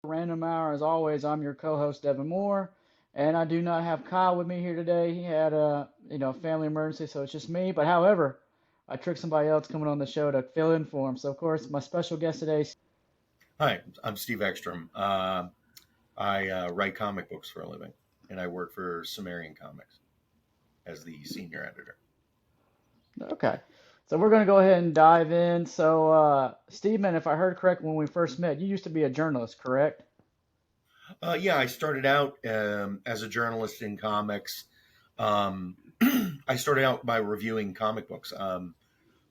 Random Hour. As always, I'm your co-host Devin Moore, and I do not have Kyle with me here today. He had a family emergency, so it's just me. But however, I tricked somebody else coming on the show to fill in for him. So of course, my special guest today. Hi, I'm Steve Ekstrom. I write comic books for a living, and I work for Sumerian Comics as the senior editor. Okay, so we're gonna go ahead and dive in. So, Steven, if I heard correct when we first met, you used to be a journalist, correct? Yeah, I started out as a journalist in comics. Um, I started out by reviewing comic books.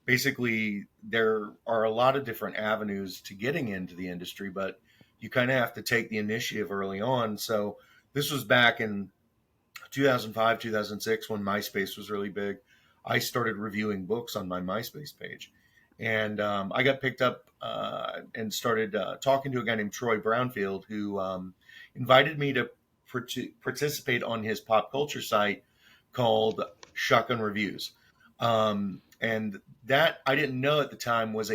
Basically, there are a lot of different avenues to getting into the industry, but you kind of have to take the initiative early on. So this was back in 2005, 2006, when MySpace was really big. I started reviewing books on my MySpace page. And I got picked up and started talking to a guy named Troy Brownfield, who invited me to participate on his pop culture site called Shotgun Reviews. And that I didn't know at the time was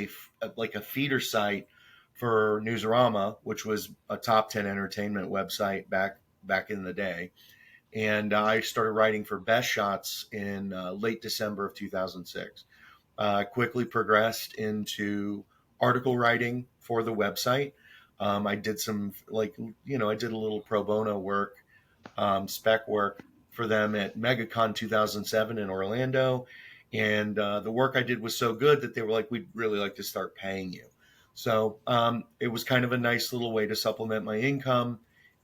like a feeder site for Newsarama, which was a top 10 entertainment website back in the day. And I started writing for Best Shots in late December of 2006. Quickly progressed into article writing for the website. I did some I did a little pro bono work, spec work for them at MegaCon 2007 in Orlando. And the work I did was so good that they were like, we'd really like to start paying you. So it was kind of a nice little way to supplement my income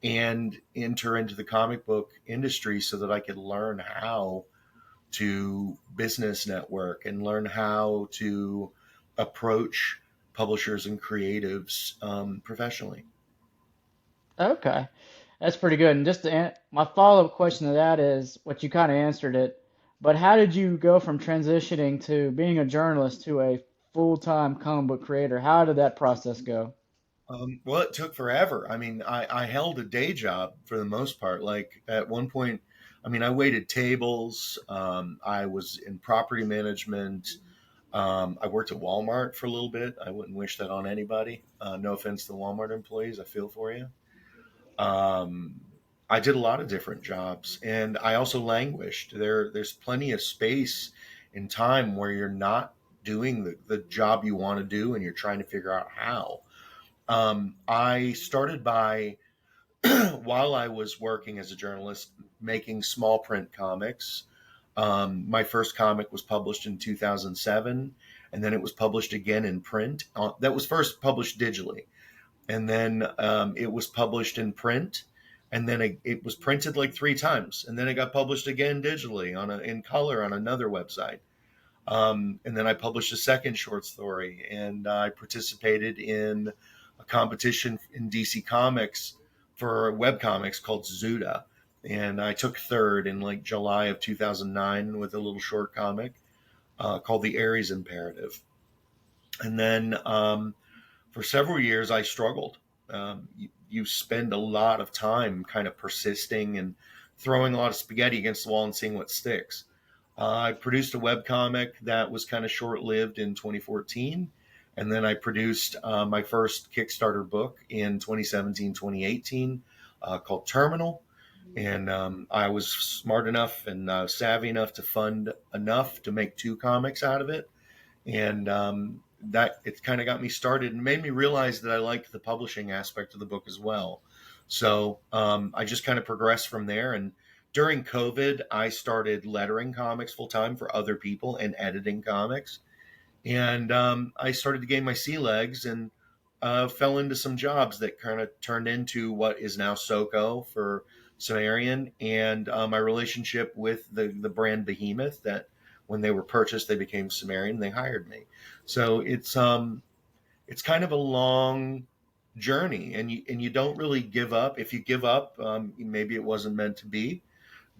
and enter into the comic book industry so that I could learn how to business network and learn how to approach publishers and creatives professionally. Okay, that's pretty good. And my follow-up question to that is, what you kind of answered it, but how did you go from transitioning to being a journalist to a full-time comic book creator? How did that process go? Well, it took forever. I mean, I held a day job for the most part. Like at one point, I mean, I waited tables. I was in property management. I worked at Walmart for a little bit. I wouldn't wish that on anybody. No offense to Walmart employees. I feel for you. Um, I did a lot of different jobs, and I also languished. There's plenty of space and time where you're not doing the job you want to do, and you're trying to figure out how. I started by, while I was working as a journalist, making small print comics. My first comic was published in 2007, and then it was published again in print. That was first published digitally, and then it was published in print, and then it was printed like three times, and then it got published again digitally in color on another website. And then I published a second short story, and I participated in a competition in DC Comics for web comics called Zuda. And I took third in like July of 2009 with a little short comic called The Aries Imperative. And then for several years, I struggled. You spend a lot of time kind of persisting and throwing a lot of spaghetti against the wall and seeing what sticks. I produced a web comic that was kind of short lived in 2014. And then I produced my first Kickstarter book in 2017, 2018 called Terminal. And I was smart enough and savvy enough to fund enough to make two comics out of it. And that it kind of got me started and made me realize that I liked the publishing aspect of the book as well. So I just kind of progressed from there. And during COVID, I started lettering comics full time for other people and editing comics. And I started to gain my sea legs and fell into some jobs that kind of turned into what is now SoCo for Sumerian, and my relationship with the brand Behemoth, that when they were purchased, they became Sumerian. They hired me. So it's kind of a long journey, and you don't really give up. If you give up, maybe it wasn't meant to be.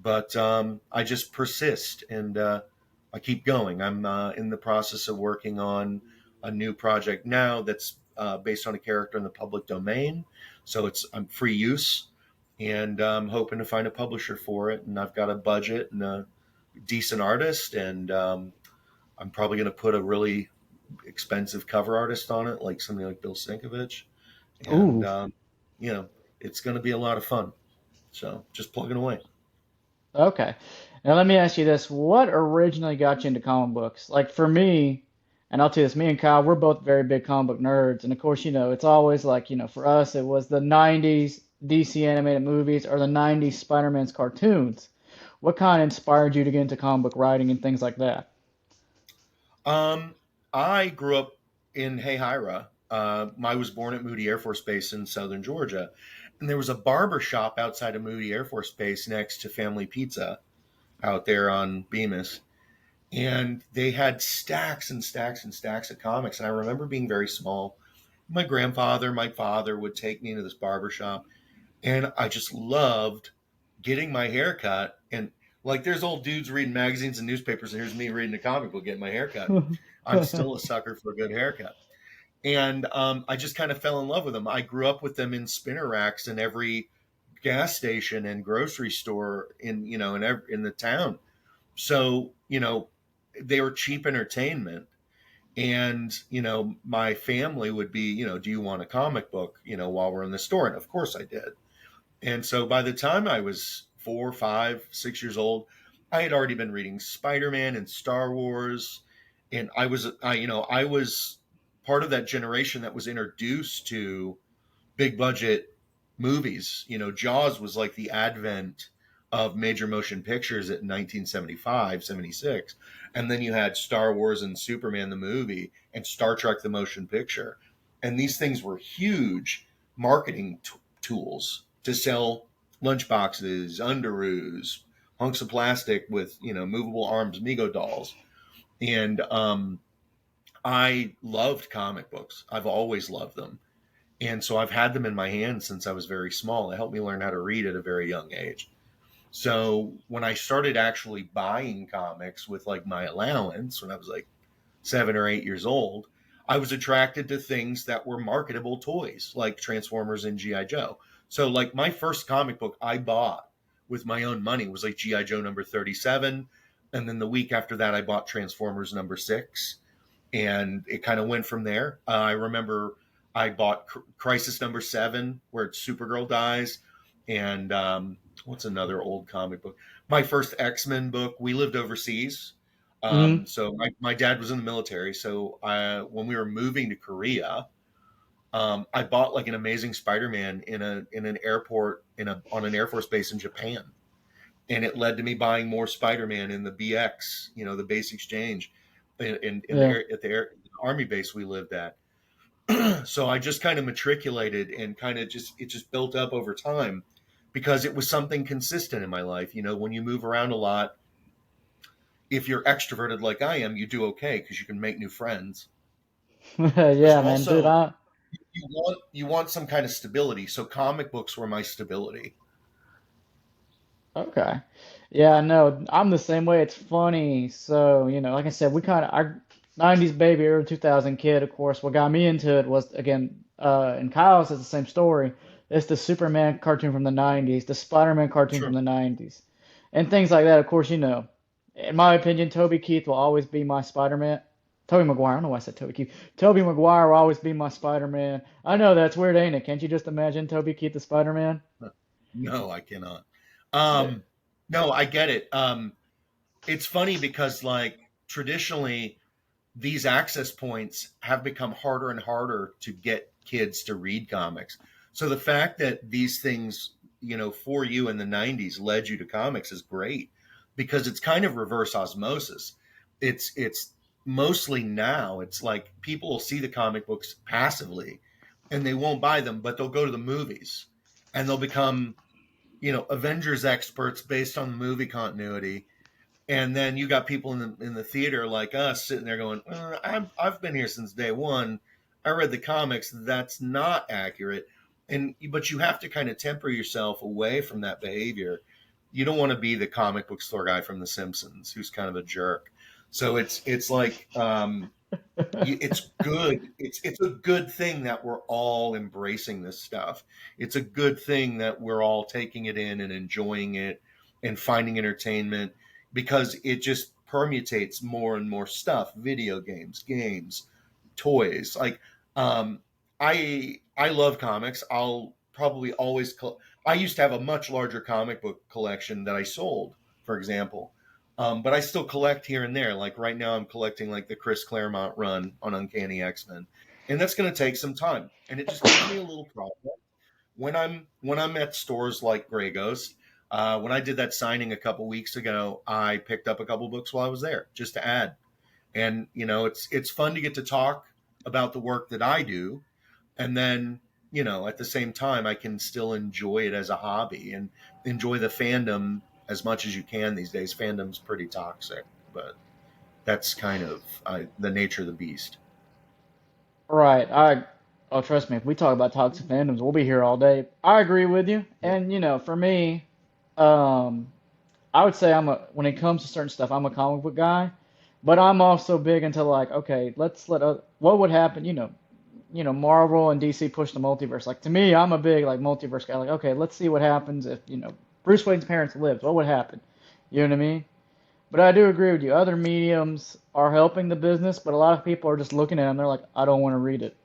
But I just persist, and I keep going. I'm in the process of working on a new project now that's based on a character in the public domain, so I'm free use, and I'm hoping to find a publisher for it. And I've got a budget and a decent artist, and I'm probably going to put a really expensive cover artist on it, like something like Bill Sinkovich. And Ooh, it's going to be a lot of fun. So just plugging away. Okay. Now let me ask you this. What originally got you into comic books? Like for me, and I'll tell you this, me and Kyle, we're both very big comic book nerds. And of course, it's always like, for us, it was the 90s DC animated movies or the 90s Spider-Man's cartoons. What kind of inspired you to get into comic book writing and things like that? Um, I grew up in Hayhira. I was born at Moody Air Force Base in southern Georgia, and there was a barber shop outside of Moody Air Force Base next to Family Pizza out there on Bemis, and they had stacks and stacks and stacks of comics. And I remember being very small. My father would take me into this barber shop, and I just loved getting my hair cut. And like, there's old dudes reading magazines and newspapers, and here's me reading a comic book, getting my hair cut. I'm still a sucker for a good haircut. And I just kind of fell in love with them. I grew up with them in spinner racks in every gas station and grocery store in the town. So they were cheap entertainment. And my family would be, do you want a comic book? While we're in the store, and of course I did. And so by the time I was 4, 5, 6 years old, I had already been reading Spider-Man and Star Wars, and I was part of that generation that was introduced to big budget movies. Jaws was like the advent of major motion pictures in 1975, 76. And then you had Star Wars and Superman the movie and Star Trek the motion picture. And these things were huge marketing tools to sell lunchboxes, underoos, hunks of plastic with, movable arms, Mego dolls. And I loved comic books. I've always loved them. And so I've had them in my hands since I was very small. It helped me learn how to read at a very young age. So when I started actually buying comics with like my allowance when I was like 7 or 8 years old, I was attracted to things that were marketable toys like Transformers and G.I. Joe. So like my first comic book I bought with my own money was like G.I. Joe number 37. And then the week after that, I bought Transformers number 6, and it kind of went from there. I remember I bought Crisis number 7, where Supergirl dies, and what's another old comic book? My first X-Men book. We lived overseas, Hmm. so my dad was in the military. So when we were moving to Korea, I bought like an Amazing Spider-Man in an airport on an Air Force base in Japan, and it led to me buying more Spider-Man in the BX, the base exchange, in the Yeah. air, at the army base we lived at. So I just kind of matriculated and kind of just built up over time because it was something consistent in my life. When you move around a lot, if you're extroverted like I am, you do okay because you can make new friends. But Yeah, you man, dude, also you want some kind of stability. So comic books were my stability. okay. Yeah, no, I'm the same way. It's funny. So, like I said, we kind of, our 90s baby, early 2000 kid, of course, what got me into it was, again, and Kyle's is the same story. It's the Superman cartoon from the 90s, the Spider-Man cartoon from Sure. the 90s, and things like that. Of course, in my opinion, Toby Keith will always be my Spider-Man. Toby Maguire, I don't know why I said Toby Keith. Toby Maguire will always be my Spider-Man. I know that's weird, ain't it? Can't you just imagine Toby Keith the Spider-Man? No, I cannot. Yeah. No, I get it. It's funny because like traditionally these access points have become harder and harder to get kids to read comics. So the fact that these things, for you in the 90s led you to comics is great because it's kind of reverse osmosis. It's mostly now it's like people will see the comic books passively and they won't buy them, but they'll go to the movies and they'll become, Avengers experts based on the movie continuity, and then you got people in the theater like us sitting there going, I've been here since day one. I read the comics. That's not accurate. But you have to kind of temper yourself away from that behavior. You don't want to be the comic book store guy from The Simpsons who's kind of a jerk. So it's like it's good. It's a good thing that we're all embracing this stuff. It's a good thing that we're all taking it in and enjoying it and finding entertainment because it just permutates more and more stuff. Video games, toys. Like um, I love comics. probably always. I used to have a much larger comic book collection that I sold, for example. But I still collect here and there. Like right now, I'm collecting like the Chris Claremont run on Uncanny X-Men, and that's going to take some time. And it just gives me a little problem when I'm at stores like Grey Ghost. When I did that signing a couple weeks ago, I picked up a couple books while I was there just to add. And it's fun to get to talk about the work that I do, and then at the same time I can still enjoy it as a hobby and enjoy the fandom as much as you can these days. Fandom's pretty toxic, but that's kind of the nature of the beast. Right. Oh, trust me, if we talk about toxic fandoms, we'll be here all day. I agree with you. Yeah. And, for me, um, I would say when it comes to certain stuff, I'm a comic book guy, but I'm also big into like, okay, what would happen, Marvel and DC push the multiverse. Like to me, I'm a big like multiverse guy. Like, okay, let's see what happens if, Bruce Wayne's parents lived. What would happen? You know what I mean? But I do agree with you. Other mediums are helping the business, but a lot of people are just looking at them. They're like, I don't want to read it.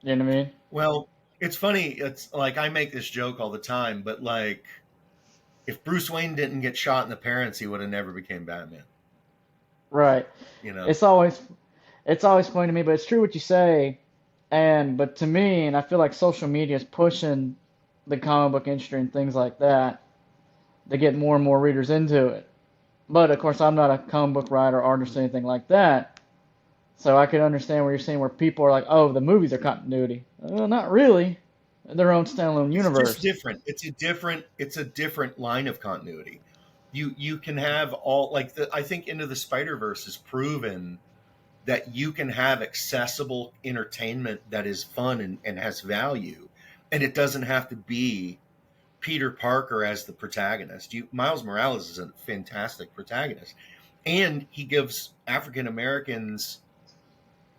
You know what I mean? Well, it's funny. It's like I make this joke all the time, but like if Bruce Wayne didn't get shot in the parents, he would have never became Batman. Right. You know? It's always it's always funny to me, but it's true what you say. But to me, and I feel like social media is pushing the comic book industry and things like that to get more and more readers into it. But of course, I'm not a comic book writer, artist, or anything like that. So I can understand what you're saying, where people are like, "Oh, the movies are continuity." Well, not really. They're their own standalone It's just universe. different. It's a different line of continuity. You can have all like I think Into the Spider-Verse has proven that you can have accessible entertainment that is fun and has value, and it doesn't have to be Peter Parker as the protagonist. Miles Morales is a fantastic protagonist, and he gives African Americans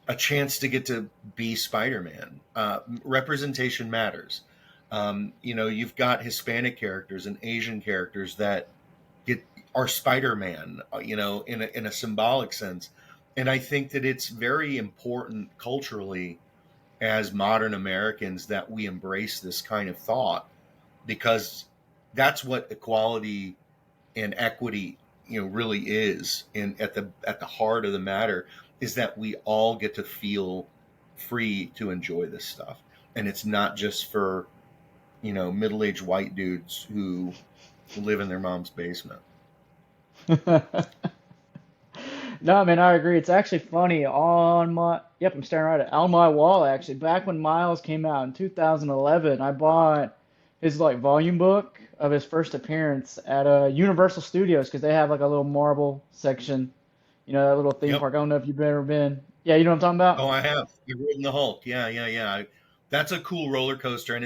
a chance to get to be Spider-Man. Representation matters. You've got Hispanic characters and Asian characters that get are Spider-Man. In a symbolic sense, and I think that it's very important culturally as modern Americans that we embrace this kind of thought, because that's what equality and equity really is. And at the heart of the matter is that we all get to feel free to enjoy this stuff, and it's not just for middle-aged white dudes who live in their mom's basement. No, I mean I agree. It's actually funny yep, I'm staring right at on my wall actually. Back when Miles came out in 2011, I bought his like volume book of his first appearance at Universal Studios because they have like a little Marvel section, that little theme Yep. park. I don't know if you've ever been. Yeah, you know what I'm talking about? Oh, I have. You've ridden the Hulk. Yeah, yeah, yeah. That's a cool roller coaster, and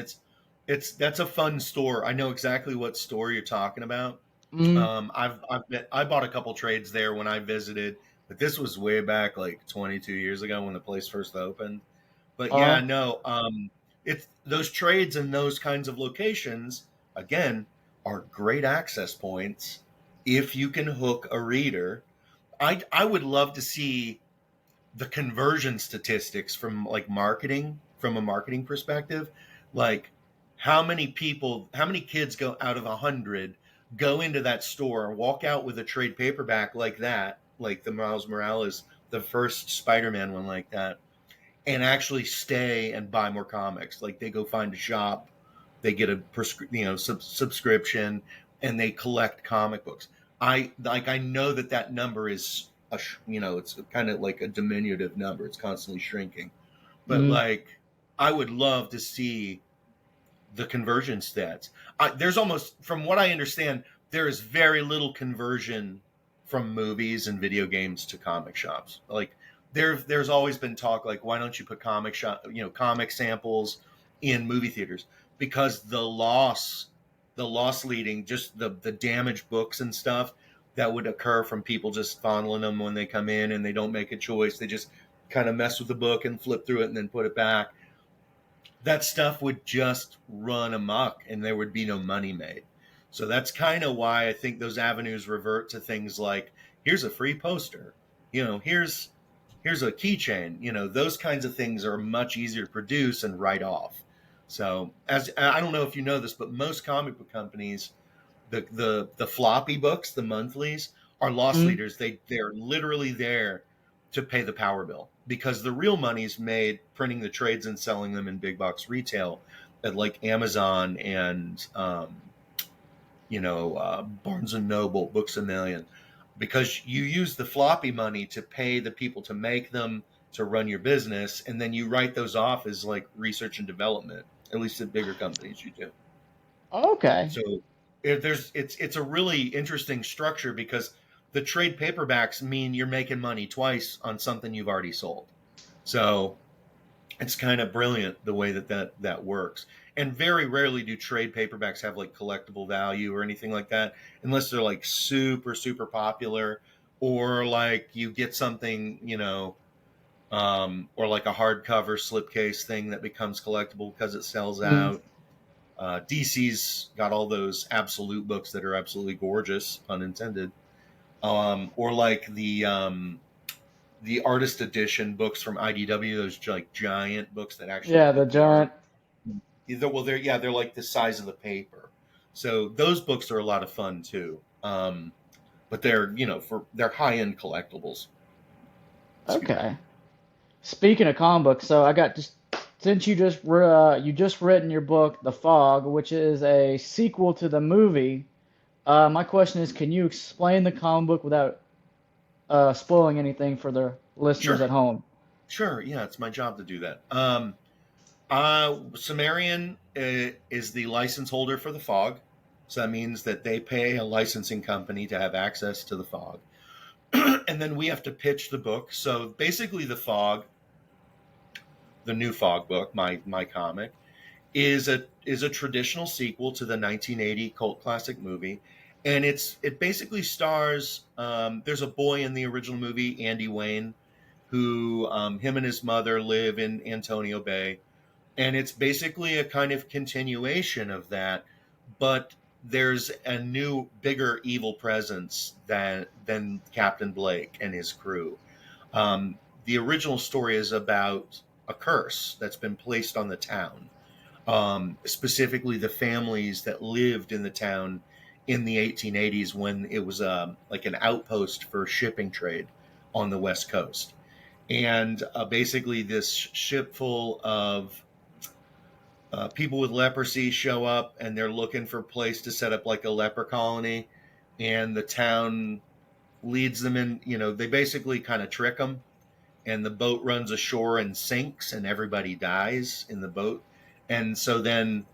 that's a fun store. I know exactly what store you're talking about. Mm, I bought a couple trades there when I visited, but this was way back like 22 years ago when the place first opened. But yeah, uh, no, it's those trades and those kinds of locations again are great access points if you can hook a reader. I would love to see the conversion statistics from like marketing from a marketing perspective, like how many kids go out of 100 go into that store and walk out with a trade paperback like that, like the Miles Morales, the first Spider-Man one like that, and actually stay and buy more comics. Like they go find a shop, they get a subscription, and they collect comic books. I know that number is it's kind of like a diminutive number. It's constantly shrinking, but mm, like I would love to see the conversion stats. There's almost, from what I understand, there is very little conversion from movies and video games to comic shops. Like there's always been talk like, why don't you put comic samples in movie theaters? Because the loss leading, just the damaged books and stuff that would occur from people just fondling them when they come in and they don't make a choice. They just kind of mess with the book and flip through it and then put it back. That stuff would just run amok and there would be no money made. So that's kind of why I think those avenues revert to things like, here's a free poster, here's a keychain, those kinds of things are much easier to produce and write off. So, as I don't know if you know this, but most comic book companies, the floppy books, the monthlies, are loss Mm. leaders. They're literally there to pay the power bill because the real money's made printing the trades and selling them in big box retail at like Amazon and Barnes and Noble, Books a Million, because you use the floppy money to pay the people to make them, to run your business, and then you write those off as like research and development. At least at bigger companies, you do. Okay. So it's a really interesting structure because the trade paperbacks mean you're making money twice on something you've already sold. So it's kind of brilliant the way that works. And very rarely do trade paperbacks have like collectible value or anything like that, unless they're like super super popular, or like you get something, or like a hardcover slipcase thing that becomes collectible because it sells Mm. out. DC's got all those absolute books that are absolutely gorgeous, pun intended. Or like the artist edition books from IDW, those like giant books that actually Yeah, the put the art. giant. They're like the size of the paper. So those books are a lot of fun too. But they're high end collectibles. Excuse me. Okay. Speaking of comic books, so I got just since you just written your book, The Fog, which is a sequel to the movie. My question is, can you explain the comic book without spoiling anything for the listeners Sure, at home? sure. Yeah, it's my job to do that. Sumerian is the license holder for the fog. So that means that they pay a licensing company to have access to the fog. And then we have to pitch the book. So basically, the fog, the new fog book, my comic, is a traditional sequel to the 1980 cult classic movie. And it basically stars, there's a boy in the original movie, Andy Wayne, who him and his mother live in Antonio Bay, and it's basically a kind of continuation of that, but there's a new bigger evil presence than Captain Blake and his crew. The original story is about a curse that's been placed on the town, specifically the families that lived in the town in the 1880s when it was like an outpost for shipping trade on the west coast. And basically this ship full of people with leprosy show up and they're looking for a place to set up like a leper colony, and the town leads them in. They basically kind of trick them, and the boat runs ashore and sinks and everybody dies in the boat. And so then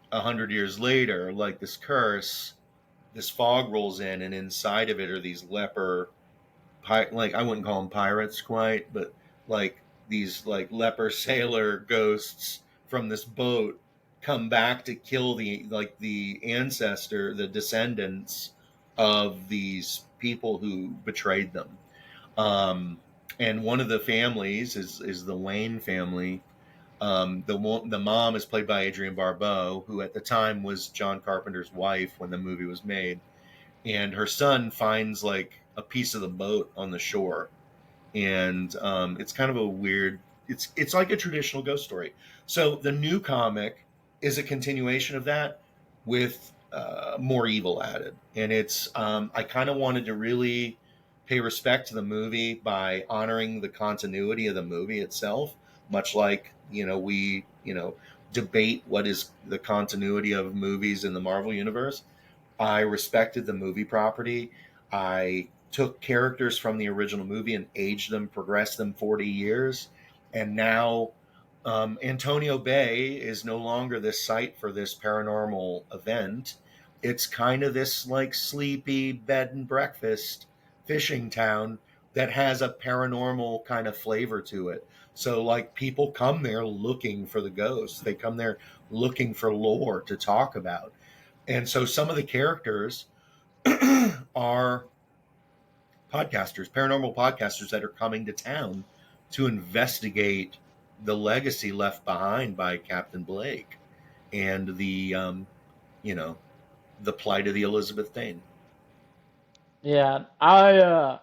100 years later, like this fog rolls in, and inside of it are these leper, like I wouldn't call them pirates quite, but like these like leper sailor ghosts from this boat come back to kill the ancestor, the descendants of these people who betrayed them. Um, and one of the families is the Wayne family. The mom is played by Adrienne Barbeau, who at the time was John Carpenter's wife when the movie was made, and her son finds like a piece of the boat on the shore, and it's kind of a weird. It's like a traditional ghost story. So the new comic is a continuation of that with more evil added, and it's I kind of wanted to really pay respect to the movie by honoring the continuity of the movie itself, much like we debate what is the continuity of movies in the Marvel universe. I respected the movie property. I took characters from the original movie and aged them, progressed them 40 years. And now Antonio Bay is no longer this site for this paranormal event. It's kind of this like sleepy bed and breakfast fishing town that has a paranormal kind of flavor to it. So, like, people come there looking for the ghosts, they come there looking for lore to talk about. And so some of the characters are podcasters, paranormal podcasters that are coming to town to investigate the legacy left behind by Captain Blake and you know, the plight of the Elizabeth Dane. Yeah, I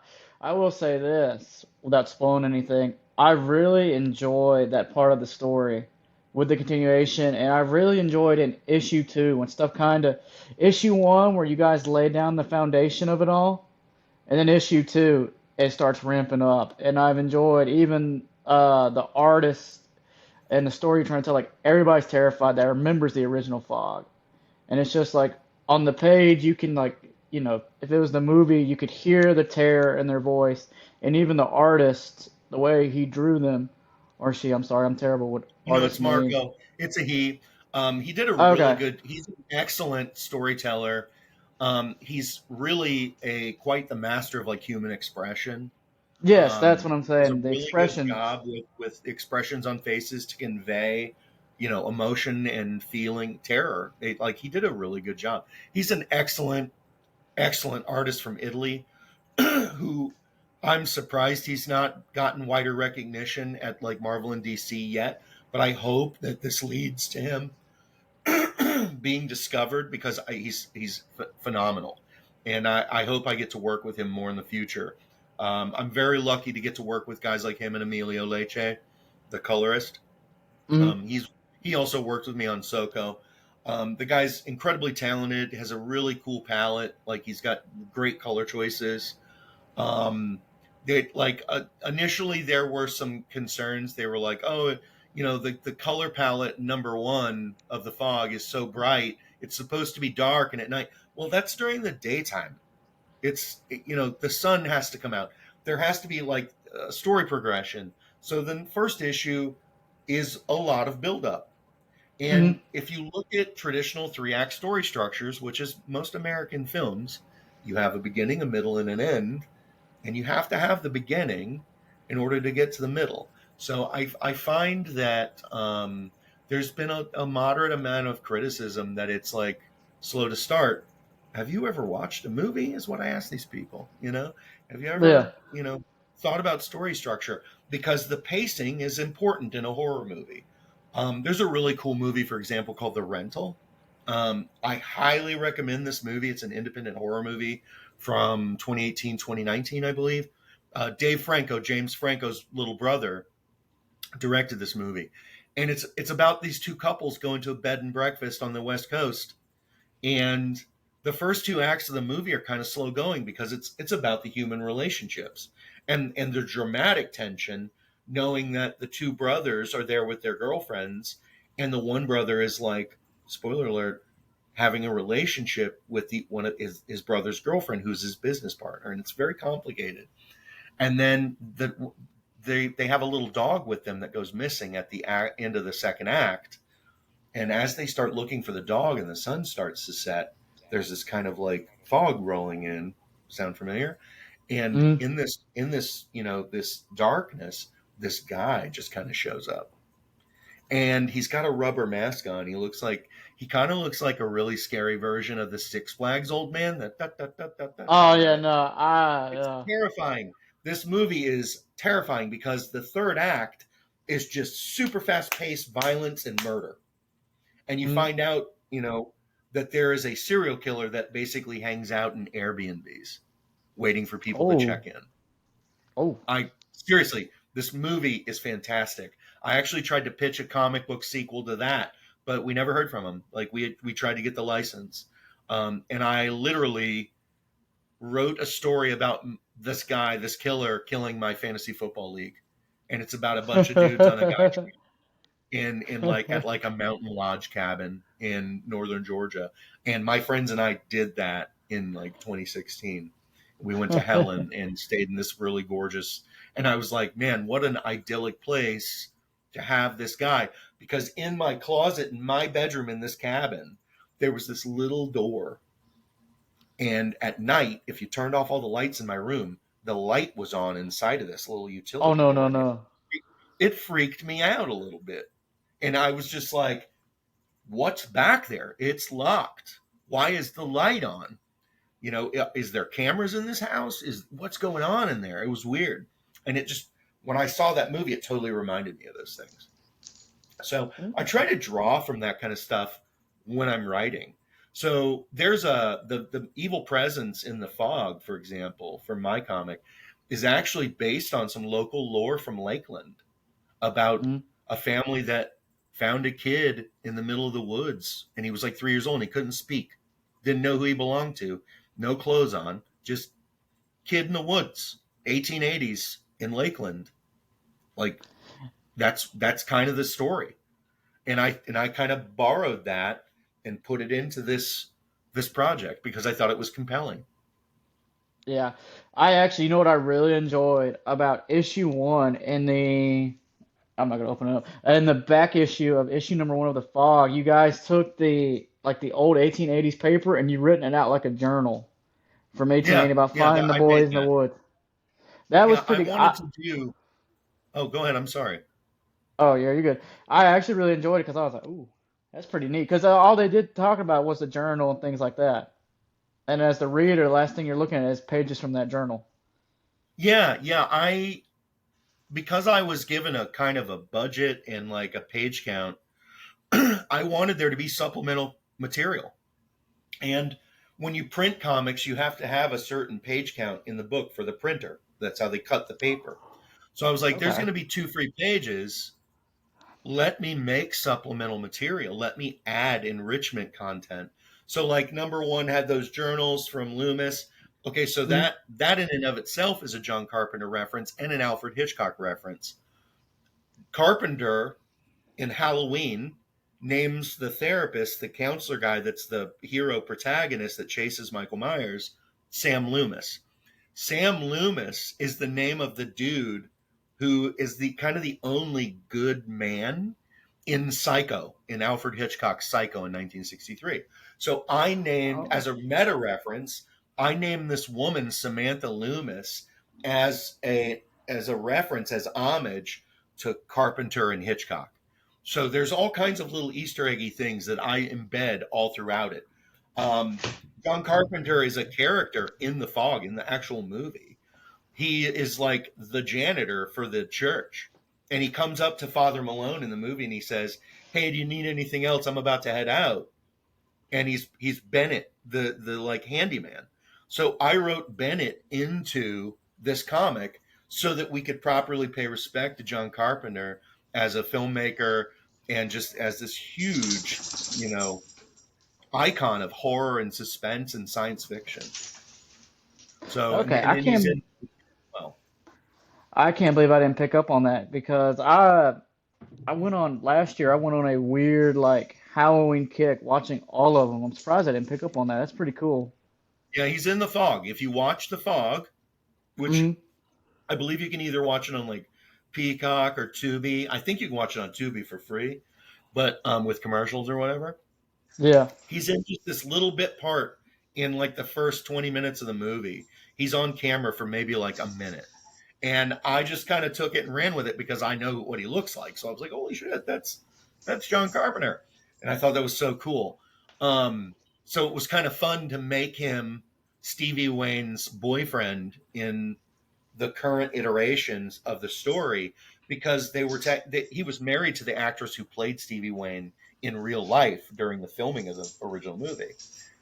will say this without spoiling anything. I really enjoy that part of the story with the continuation, and I really enjoyed in issue two when stuff kind of issue one where you guys lay down the foundation of it all, and then issue two it starts ramping up, and I've enjoyed even the artist and the story you're trying to tell. Like everybody's terrified that remembers the original Fog, and it's just like on the page you can like if it was the movie you could hear the terror in their voice, and even the artist the way he drew them or she. I'm sorry, I'm terrible with It's artist names. Marco. It's a he. He did a really Okay. good. He's an excellent storyteller. He's really a quite the master of like human expression. Yes, that's what I'm Does a saying. The really good expressions. job with expressions on faces to convey, emotion and feeling terror. Like he did a really good job. He's an excellent artist from Italy who I'm surprised he's not gotten wider recognition at like Marvel and DC yet. But I hope that this leads to him being discovered because he's phenomenal, and I hope I get to work with him more in the future. I'm very lucky to get to work with guys like him and Emilio Lecce, the colorist. Mm, He also worked with me on Soko. The guy's incredibly talented, has a really cool palette. Like he's got great color choices. Um, they like initially there were some concerns. They were like, oh, the color palette number one of the Fog is so bright. It's supposed to be dark and at night. Well, that's during the daytime. The sun has to come out. There has to be like a story progression. So the first issue is a lot of buildup. mm, And if you look at traditional three-act story structures, which is most American films, you have a beginning, a middle, and an end, and you have to have the beginning in order to get to the middle. So I find that there's been a moderate amount of criticism that it's like slow to start. Have you ever watched a movie? Is what I ask these people. Have you yeah. ever thought about story structure? Because the pacing is important in a horror movie. There's a really cool movie, for example, called The Rental. I highly recommend this movie. It's an independent horror movie from 2018, 2019, I believe. Dave Franco, James Franco's little brother, directed this movie, and it's about these two couples going to a bed and breakfast on the West Coast, and the first two acts of the movie are kind of slow going because it's about the human relationships and the dramatic tension, knowing that the two brothers are there with their girlfriends, and the one brother is like, spoiler alert, having a relationship with the one of his brother's girlfriend, who's his business partner, and it's very complicated. And then they have a little dog with them that goes missing at the end of the second act, and as they start looking for the dog and the sun starts to set, there's this kind of like fog rolling in. Sound familiar? And Mm. in this darkness, this guy just kind of shows up. And he's got a rubber mask on. He kind of looks like a really scary version of the Six Flags old man. Oh yeah, no, It's terrifying. This movie is terrifying because the third act is just super fast paced violence and murder. And you mm. find out, that there is a serial killer that basically hangs out in Airbnbs waiting for people to Oh, check in. oh. I seriously, this movie is fantastic. I actually tried to pitch a comic book sequel to that, but we never heard from him. Like we tried to get the license, and I literally wrote a story about this guy, this killer, killing my fantasy football league, and it's about a bunch of dudes on a guy in like at like a mountain lodge cabin in northern Georgia. And my friends and I did that in like 2016. We went to Helen and stayed in this really gorgeous. And I was like, man, what an idyllic place to have this guy. Because in my closet in my bedroom in this cabin, there was this little door. And at night, if you turned off all the lights in my room, the light was on inside of this little Oh utility no, no, door. And no. it freaked me out a little bit. And I was just like, what's back there? It's locked. Why is the light on? Is there cameras in this house? Is what's going on in there? It was weird. And it just, when I saw that movie, it totally reminded me of those things. So I try to draw from that kind of stuff when I'm writing. So there's the evil presence in the fog, for example, from my comic, is actually based on some local lore from Lakeland about Mm, a family that found a kid in the middle of the woods, and he was like 3 years old and he couldn't speak, didn't know who he belonged to, no clothes on, just kid in the woods, 1880s in Lakeland. Like that's kind of the story. And I kind of borrowed that and put it into this project because I thought it was compelling. Yeah. I actually, you know what I really enjoyed about issue one in the, I'm not gonna open it up. In the back issue of issue number one of the Fog, you guys took the like the old 1880s paper and you written it out like a journal from 1880 Yeah, about yeah, finding the I made boys in the that. woods. That was Yeah, I pretty. wanted to do. Oh, go ahead. I'm sorry. Oh yeah, you're good. I actually really enjoyed it because I was like, ooh, that's pretty neat. Because all they did talk about was the journal and things like that. And as the reader, the last thing you're looking at is pages from that journal. Yeah, yeah. I because I was given a kind of a budget and like a page count, I wanted there to be supplemental material. And when you print comics, you have to have a certain page count in the book for the printer. That's how they cut the paper. So I was like, there's Okay. going to be 2 free pages. Let me make supplemental material. Let me add enrichment content. So like number one had those journals from Loomis. Okay, so Mm. that in and of itself is a John Carpenter reference and an Alfred Hitchcock reference. Carpenter in Halloween names the therapist, the counselor guy that's the hero protagonist that chases Michael Myers, Sam Loomis. Sam Loomis is the name of the dude who is the kind of the only good man in Psycho, in Alfred Hitchcock's Psycho in 1963. So I named, Oh. as a meta reference, I named this woman Samantha Loomis as a reference, as homage to Carpenter and Hitchcock. So there's all kinds of little Easter eggy things that I embed all throughout it. Um, John Carpenter is a character in The Fog, in the actual movie. He is like the janitor for the church. And he comes up to Father Malone in the movie and he says, "Hey, do you need anything else? I'm about to head out." And he's Bennett, the like handyman. So I wrote Bennett into this comic so that we could properly pay respect to John Carpenter as a filmmaker and just as this huge, icon of horror and suspense and science fiction. So and, Okay. and then he's in well. I can't believe I didn't pick up on that because I went on last year. I went on a weird like Halloween kick watching all of them. I'm surprised I didn't pick up on that. That's pretty cool. Yeah, he's in The Fog. If you watch The Fog, which Hmm. I believe you can either watch it on like Peacock or Tubi. I think you can watch it on Tubi for free, but with commercials or whatever. Yeah. He's in just this little bit part in like the first 20 minutes of the movie. He's on camera for maybe like a minute. And I just kind of took it and ran with it because I know what he looks like. So I was like, "Holy shit, that's John Carpenter." And I thought that was so cool. So it was kind of fun to make him Stevie Wayne's boyfriend in the current iterations of the story because he was married to the actress who played Stevie Wayne in real life during the filming of the original movie.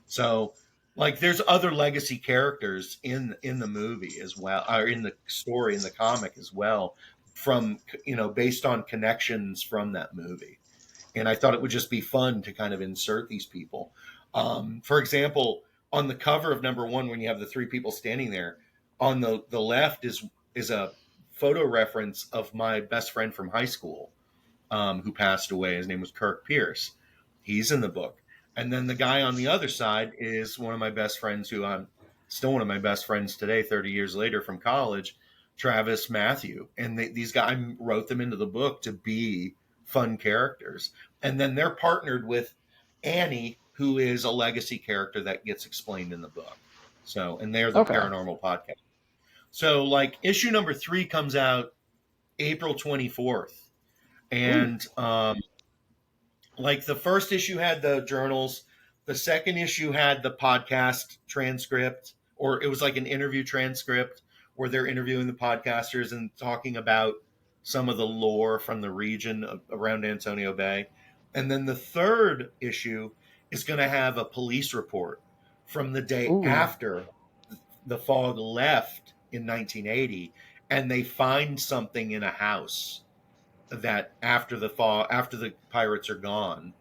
So like there's other legacy characters in the movie as well, or in the story, in the comic as well, from based on connections from that movie. And I thought it would just be fun to kind of insert these people. For example, on the cover of number one, when you have the three people standing there, on the left is a photo reference of my best friend from high school, who passed away. His name was Kirk Pierce. He's in the book. And then the guy on the other side is one of my best friends, who I'm still one of my best friends today, 30 years later from college, Travis Matthew. And these guys, I wrote them into the book to be fun characters. And then they're partnered with Annie, who is a legacy character that gets explained in the book. So, and they're the Okay. paranormal podcast. So, like, issue number 3 comes out April 24th. Ooh. And like the first issue had the journals, the second issue had the podcast transcript, or it was like an interview transcript where they're interviewing the podcasters and talking about some of the lore from the region around Antonio Bay. And then the third issue is going to have a police report from the day Ooh. after the Fog left in 1980, and they find something in a house that after the pirates are gone,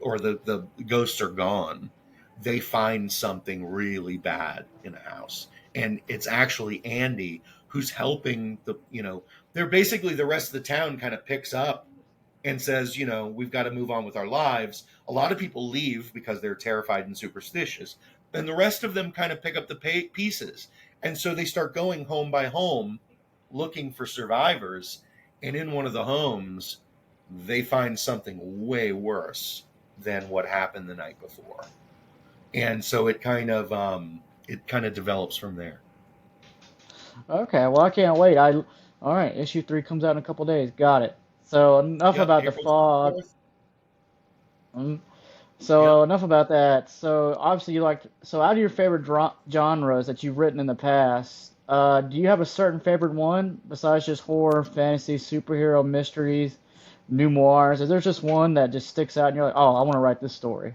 or the ghosts are gone, they find something really bad in a house. And it's actually Andy who's helping they're basically, the rest of the town kind of picks up and says, we've got to move on with our lives. A lot of people leave because they're terrified and superstitious. And the rest of them kind of pick up the pieces. And so they start going home by home looking for survivors. And in one of the homes, they find something way worse than what happened the night before. And so it kind of develops from there. Okay, well, I can't wait. All right, issue 3 comes out in a couple days. Got it. So enough Yep, about the April fog. 4th. Mm, Yep. So enough about that. So obviously you like, so out of your favorite genres that you've written in the past, do you have a certain favorite one besides just horror, fantasy, superhero, mysteries, memoirs? Is there just one that just sticks out and you're like, oh, I want to write this story?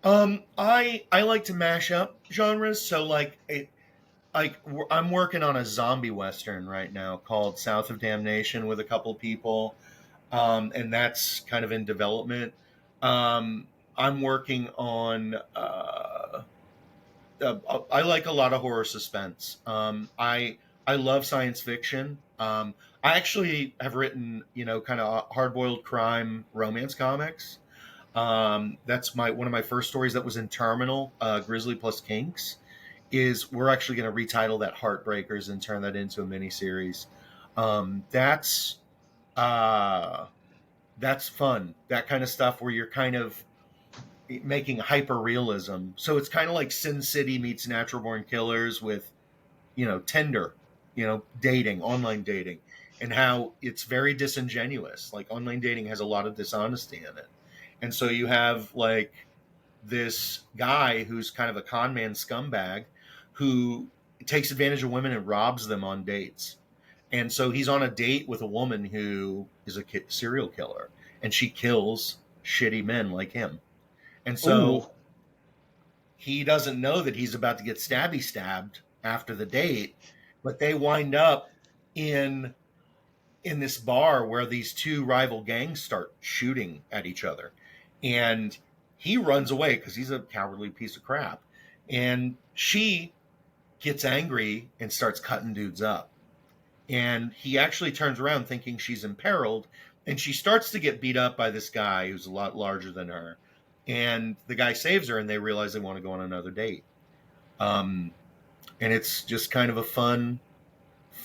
I like to mash up genres. So I'm working on a zombie western right now called South of Damnation with a couple people, and that's kind of in development. I'm working on. I like a lot of horror suspense. I love science fiction. I actually have written, kind of hard boiled crime romance comics. That's my one of my first stories that was in Terminal, Grizzly plus Kinks. Is we're actually going to retitle that Heartbreakers and turn that into a miniseries. That's uh, that's fun. That kind of stuff where you're kind of making hyper realism. So it's kind of like Sin City meets Natural Born Killers with Tinder, dating, online dating, and how it's very disingenuous. Like online dating has a lot of dishonesty in it, and so you have like this guy who's kind of a con man scumbag who takes advantage of women and robs them on dates. And so he's on a date with a woman who is a serial killer, and she kills shitty men like him. And Ooh, so he doesn't know that he's about to get stabby stabbed after the date, but they wind up in this bar where these two rival gangs start shooting at each other. And he runs away because he's a cowardly piece of crap. And she gets angry and starts cutting dudes up. And he actually turns around thinking she's imperiled. And she starts to get beat up by this guy who's a lot larger than her. And the guy saves her, and they realize they want to go on another date. Um, and it's just kind of a fun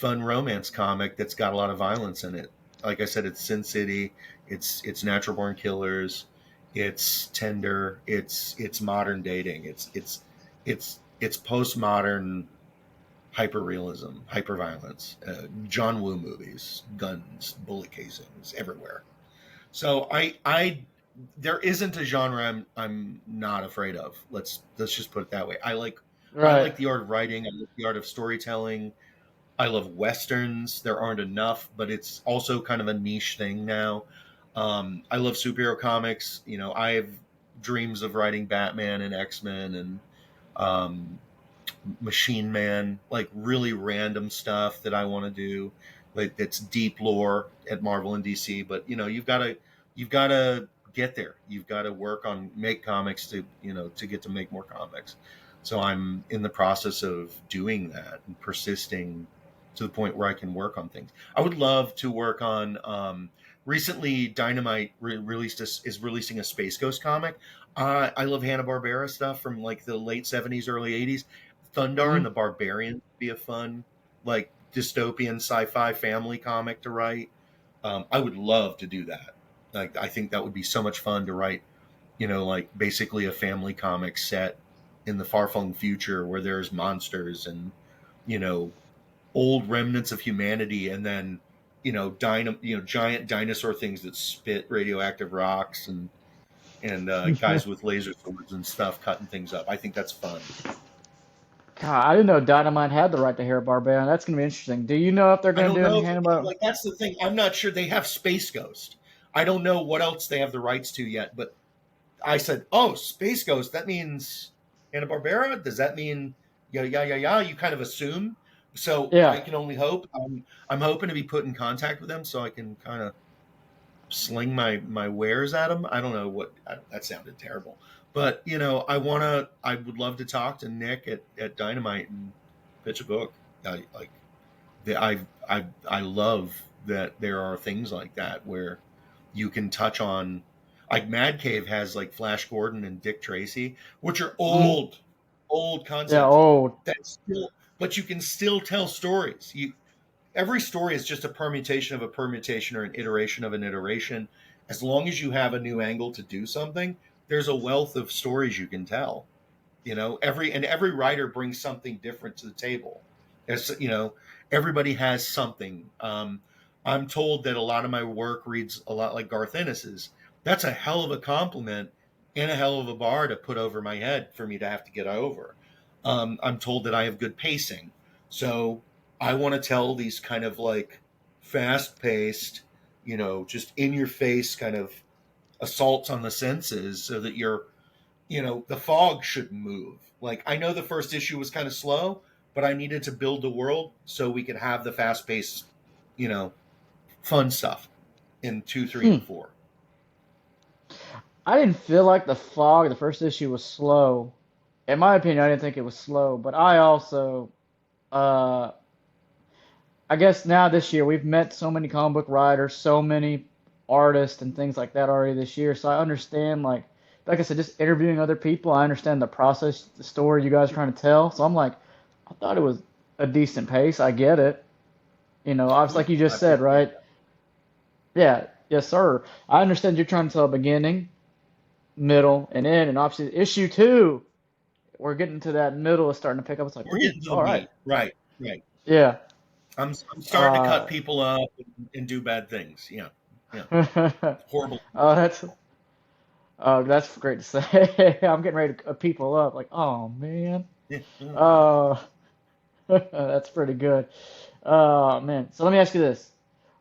romance comic that's got a lot of violence in it. Like I said, it's Sin City, it's Natural Born Killers, it's Tender, it's modern dating, it's postmodern hyper realism, hyper violence, John Woo movies, guns, bullet casings everywhere. So I there isn't a genre I'm not afraid of. Let's just put it that way. I right. like the art of writing. I like the art of storytelling. I love westerns. There aren't enough, but it's also kind of a niche thing now. I love superhero comics. I have dreams of writing Batman and X-Men and um, Machine Man, like really random stuff that I want to do. Like that's deep lore at Marvel and DC. But you've got to get there. You've got to work on make comics to get to make more comics. So I'm in the process of doing that and persisting to the point where I can work on things. I would love to work on. Recently, Dynamite is releasing a Space Ghost comic. I love Hanna Barbera stuff from like the late '70s, early '80s. Thundar and Mm. the Barbarians would be a fun, like dystopian sci-fi family comic to write. I would love to do that. Like I think that would be so much fun to write. Like basically a family comic set in the far-flung future where there's monsters and you know old remnants of humanity, and then giant dinosaur things that spit radioactive rocks and guys with laser swords and stuff cutting things up. I think that's fun. God, I didn't know Dynamite had the right to hair Barbarian. That's gonna be interesting. Do you know if they're I gonna don't do any know if Hannibal? like that's the thing. I'm not sure they have Space Ghost. I don't know what else they have the rights to yet, but I said, "Oh, Space Ghost. That means Hanna Barbera. Does that mean yeah, yeah, yeah, yeah?" You kind of assume, So I Yeah. can only hope. I'm hoping to be put in contact with them so I can kind of sling my wares at them. I don't know that sounded terrible, but I would love to talk to Nick at Dynamite and pitch a book. Like I love that there are things like that where you can touch on, like Mad Cave has like Flash Gordon and Dick Tracy, which are Mhm. old Yeah. concepts. Old. That's still, but you can still tell stories. Every story is just a permutation of a permutation or an iteration of an iteration. As long as you have a new angle to do something, there's a wealth of stories you can tell. Every writer brings something different to the table. As everybody has something. I'm told that a lot of my work reads a lot like Garth Ennis's. That's a hell of a compliment and a hell of a bar to put over my head for me to have to get over. I'm told that I have good pacing, so I want to tell these kind of like fast paced, just in your face kind of assaults on the senses, so that the fog shouldn't move. Like, I know the first issue was kind of slow, but I needed to build the world so we could have the fast paced, you know, fun stuff in 2, 3, Hmm. and 4. I didn't feel like the fog, the first issue was slow. In my opinion, I didn't think it was slow, but I also, uh, I guess now this year we've met so many comic book writers, so many artists and things like that already this year. So I understand, like I said, just interviewing other people. I understand the process, the story you guys are trying to tell. So I'm like, I thought it was a decent pace. I get it. Obviously, like Good. you I just said, appreciate right? Yeah, yes, sir. I understand you're trying to tell a beginning, middle, and end, and obviously issue two, we're getting to that middle is starting to pick up. It's like, We're ooh, getting to the all right, meat. Right, right. yeah. I'm starting to cut Uh, people up and do bad things. Yeah, yeah. oh, Horrible that's people. that's great to say. I'm getting ready to people up. Like, oh man, Yeah, yeah. uh, that's pretty good. Man. So let me ask you this: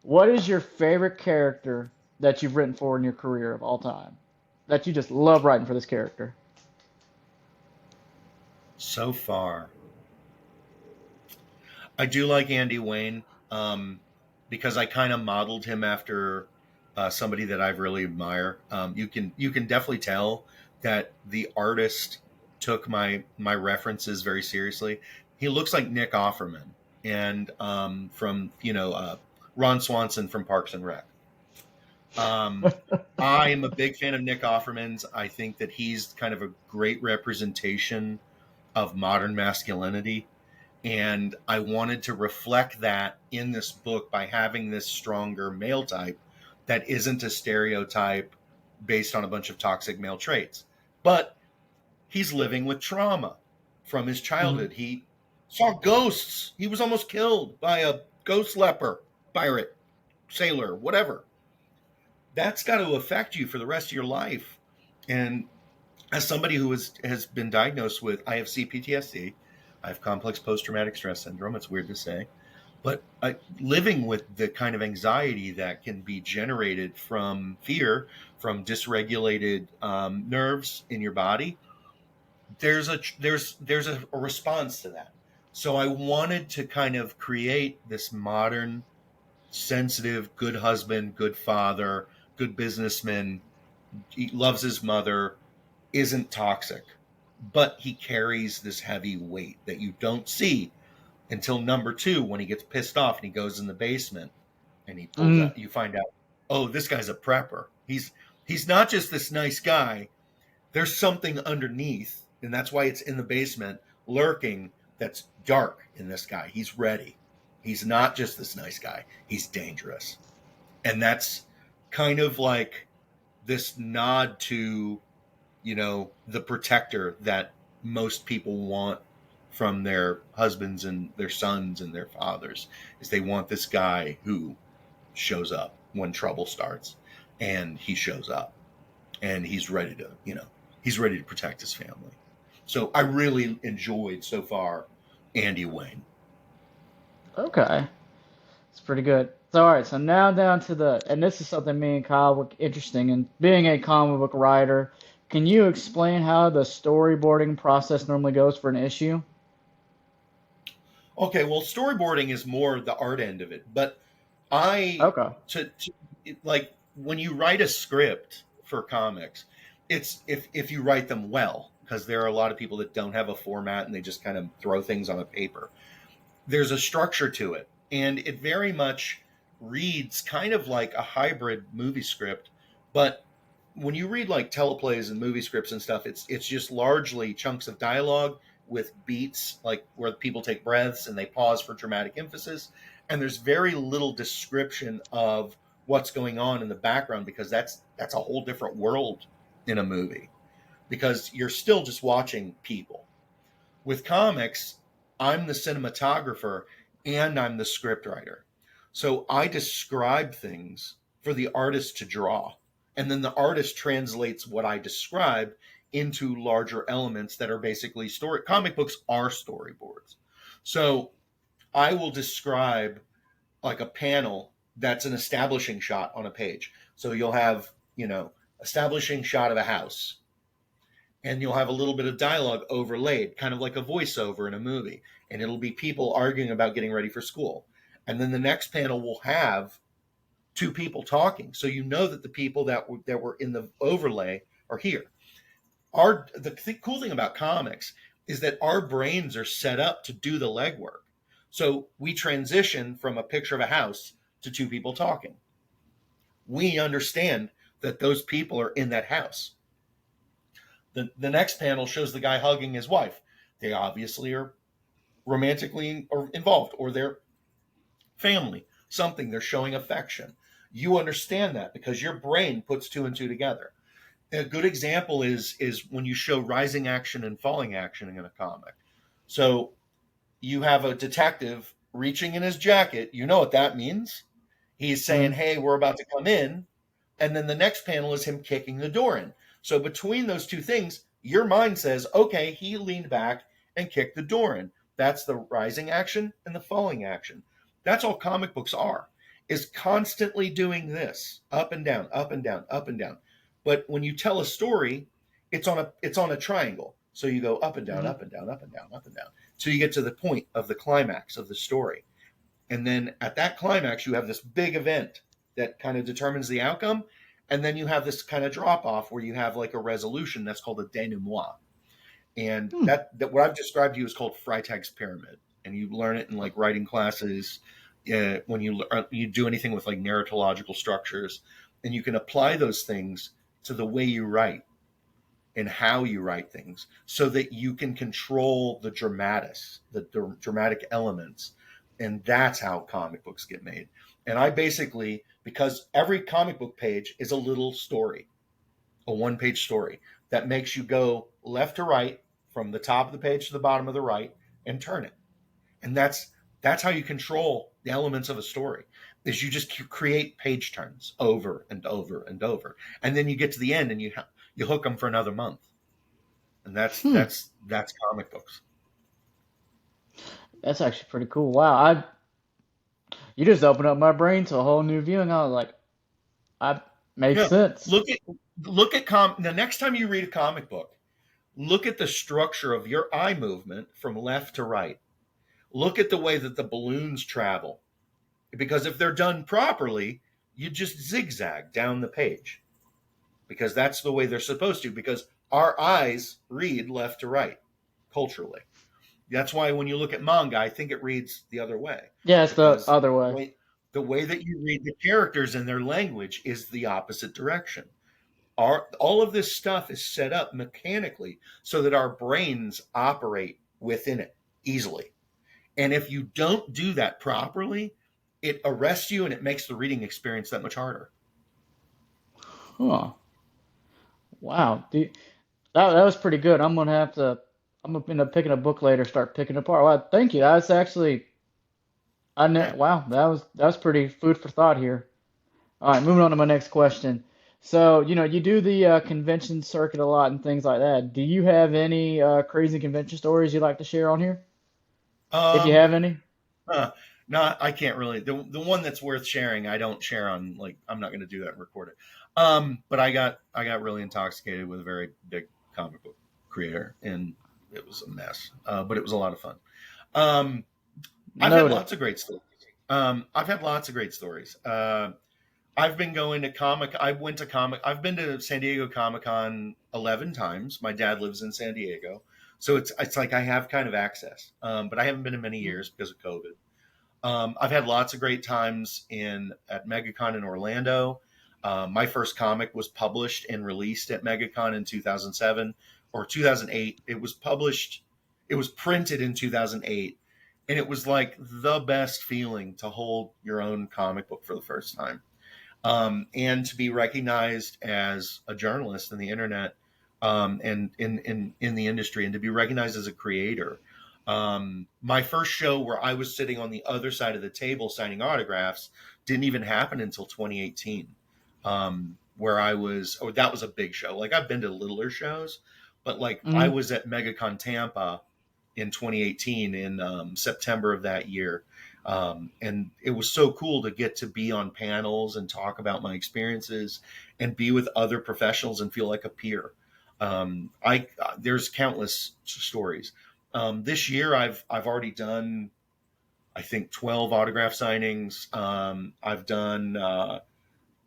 what is your favorite character that you've written for in your career of all time? That you just love writing for this character? So far, I do like Andy Wayne, because I kind of modeled him after somebody that I really admire. You can definitely tell that the artist took my references very seriously. He looks like Nick Offerman, and from Ron Swanson from Parks and Rec. Um, I am a big fan of Nick Offerman's. I think that he's kind of a great representation of modern masculinity, and I wanted to reflect that in this book by having this stronger male type that isn't a stereotype based on a bunch of toxic male traits. But he's living with trauma from his Mhm. childhood. He saw ghosts. He was almost killed by a ghost leper, pirate, sailor, whatever. That's got to affect you for the rest of your life. And as somebody who has been diagnosed with, I have CPTSD, I have complex post traumatic stress syndrome. It's weird to say, but living with the kind of anxiety that can be generated from fear, from dysregulated nerves in your body, there's a response to that. So I wanted to kind of create this modern, sensitive, good husband, good father, good businessman. He loves his mother, isn't toxic, but he carries this heavy weight that you don't see until number two, when he gets pissed off and he goes in the basement and he pulls Mhm. out. You find out, oh, this guy's a prepper. He's not just this nice guy. There's something underneath, and that's why it's in the basement, lurking. That's dark in this guy. He's ready. He's not just this nice guy. He's dangerous, and that's kind of like this nod to the protector that most people want from their husbands and their sons and their fathers, is they want this guy who shows up when trouble starts, and he shows up and he's ready to protect his family. So I really enjoyed so far Andy Wayne. Okay, it's pretty good. So all right, so now down to and this is something me and Kyle were interesting in being a comic book writer. Can you explain how the storyboarding process normally goes for an issue? Okay, well, storyboarding is more the art end of it, but I Okay. to like when you write a script for comics, it's if you write them well, because there are a lot of people that don't have a format and they just kind of throw things on a paper. There's a structure to it, and it very much reads kind of like a hybrid movie script. But when you read like teleplays and movie scripts and stuff, it's just largely chunks of dialogue with beats, like where people take breaths and they pause for dramatic emphasis, and there's very little description of what's going on in the background, because that's a whole different world in a movie, because you're still just watching people. With comics, I'm the cinematographer and I'm the scriptwriter. So I describe things for the artist to draw. And then the artist translates what I describe into larger elements that are basically story. Comic books are storyboards. So I will describe like a panel that's an establishing shot on a page. So you'll have, establishing shot of a house, and you'll have a little bit of dialogue overlaid, kind of like a voiceover in a movie, and it'll be people arguing about getting ready for school. And then the next panel will have two people talking, so you know that the people that were in the overlay are here. Cool thing about comics is that our brains are set up to do the legwork. So we transition from a picture of a house to two people talking. We understand that those people are in that house. The next panel shows the guy hugging his wife. They obviously are romantically or involved, or they're family, something. They're showing affection. You understand that because your brain puts two and two together. A good example is when you show rising action and falling action in a comic. So you have a detective reaching in his jacket. You know what that means? He's saying, Mm. "Hey, we're about to come in." And then the next panel is him kicking the door in. So between those two things, your mind says, okay, he leaned back and kicked the door in. That's the rising action and the falling action. That's all comic books are, is constantly doing this, up and down, up and down, up and down. But when you tell a story, it's on a triangle. So you go up and down, Hmm. up and down, up and down, up and down. So you get to the point of the climax of the story. And then at that climax, you have this big event that kind of determines the outcome. And then you have this kind of drop off where you have like a resolution that's called a denouement. And Hmm. that what I've described to you is called Freytag's pyramid. And you learn it in like writing classes, when you do anything with like narratological structures, and you can apply those things to the way you write and how you write things, so that you can control the dramatics, the dramatic elements. And that's how comic books get made. And I basically, because every comic book page is a little story, a one-page story that makes you go left to right from the top of the page to the bottom of the right and turn it. And that's how you control the elements of a story, is you just create page turns over and over and over, and then you get to the end and you hook them for another month. And that's Hmm. that's that's comic books. That's actually pretty cool. Wow. You just opened up my brain to a whole new view, and I was like, I makes Yeah, sense. look at the next time you read a comic book, look at the structure of your eye movement from left to right. Look at the way that the balloons travel, because if they're done properly, you just zigzag down the page, because that's the way they're supposed to, because our eyes read left to right culturally. That's why when you look at manga, I think it reads the other way, Yeah, it's the because other way. the way that you read the characters and their language is the opposite direction. All of this stuff is set up mechanically so that our brains operate within it easily. And if you don't do that properly, it arrests you and it makes the reading experience that much harder. Huh. Wow. That was pretty good. I'm gonna have to. I'm gonna end up picking a book later. Start picking it apart. Well, thank you. That's actually. Yeah. Wow. That was pretty food for thought here. All right, moving on to my next question. So, you do the convention circuit a lot and things like that. Do you have any crazy convention stories you'd like to share on here? If you Um, have any? huh, Not, I can't really. The one that's worth sharing, I don't share on, like, I'm not going to do that and record it. But I got really intoxicated with a very big comic book creator, and it was a mess. But it was a lot of fun. Um, I've had Noted. lots of great stories. I've had lots of great stories. I've been going to comic. I went to comic. I've been to San Diego Comic Con 11 times. My dad lives in San Diego, so it's like I have kind of access. But I haven't been in many years because of COVID. I've had lots of great times in at MegaCon in Orlando. My first comic was published and released at MegaCon in 2007 or 2008. It was published, it was printed in 2008, and it was like the best feeling to hold your own comic book for the first time, and to be recognized as a journalist in the internet, and in the industry, and to be recognized as a creator. My first show where I was sitting on the other side of the table signing autographs didn't even happen until 2018. Where I was, oh, that was a big show. Like I've been to littler shows, but like I Mm-hmm. was at MegaCon Tampa in 2018 in September of that year. And it was so cool to get to be on panels and talk about my experiences and be with other professionals and feel like a peer. I There's countless stories. This year, I've already done, I think, 12 autograph signings. I've done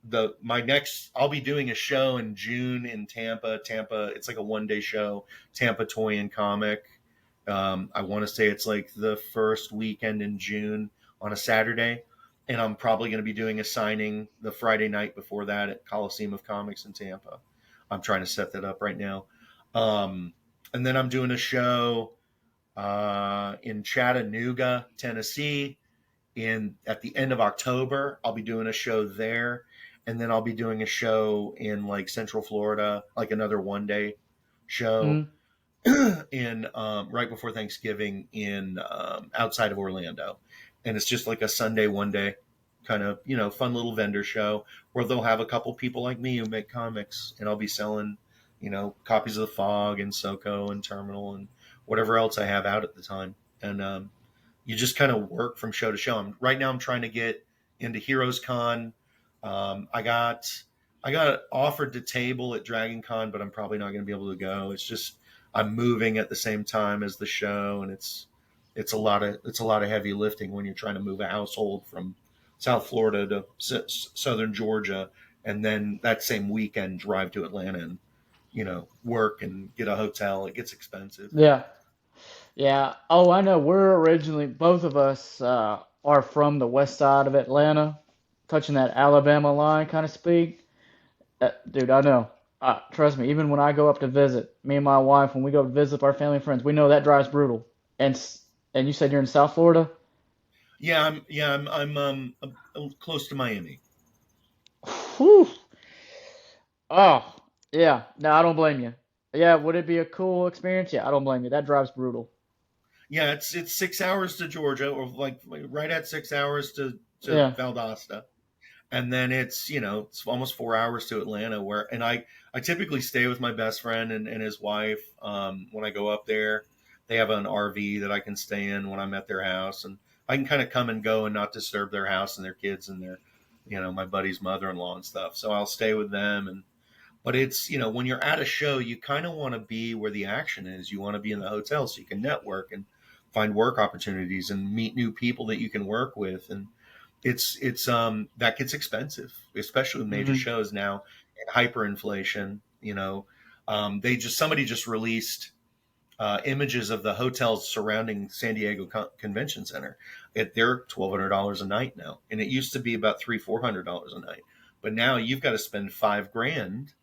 the my next. I'll be doing a show in June in Tampa. Tampa, it's like a 1 day show. Tampa Toy and Comic. I want to say it's like the first weekend in June on a Saturday, and I'm probably going to be doing a signing the Friday night before that at Coliseum of Comics in Tampa. I'm trying to set that up right now. Um, and then I'm doing a show in Chattanooga, Tennessee. In At the end of October, I'll be doing a show there, and then I'll be doing a show in like Central Florida, like another 1 day show Mm-hmm. in right before Thanksgiving in outside of Orlando, and it's just like a Sunday 1 day kind of fun little vendor show where they'll have a couple people like me who make comics, and I'll be selling copies of the Fog and Soko and Terminal and whatever else I have out at the time, and you just kind of work from show to show. Right now I'm trying to get into Heroes Con. I got offered to table at Dragon Con, but I'm probably not going to be able to go. It's just I'm moving at the same time as the show, and it's a lot of heavy lifting when you're trying to move a household from South Florida to Southern Georgia, and then that same weekend drive to Atlanta and work and get a hotel. It gets expensive. Yeah. Yeah. Oh, I know. We're originally, both of us are from the west side of Atlanta, touching that Alabama line, kind of speak. Dude, I know. Trust me, even when I go up to visit, me and my wife, when we go to visit our family and friends, we know that drive's brutal. And and you said you're in South Florida? I'm close to Miami. Whew. Oh, yeah. No, I don't blame you. Yeah, would it be a cool experience? Yeah, I don't blame you. That drive's brutal. Yeah, it's 6 hours to Georgia, or like right at 6 hours to Yeah. Valdosta, and then it's almost 4 hours to Atlanta. And I typically stay with my best friend and his wife. When I go up there, they have an RV that I can stay in when I'm at their house, and I can kind of come and go and not disturb their house and their kids and their my buddy's mother-in-law and stuff. So I'll stay with them. And but it's when you're at a show, you kind of want to be where the action is. You want to be in the hotel so you can network and find work opportunities and meet new people that you can work with. And it's that gets expensive, especially with major Hmm. shows now and hyperinflation. Somebody just released images of the hotels surrounding San Diego Convention Center. They're $1,200 a night now, and it used to be about $300-400 a night. But now you've got to spend 5 grand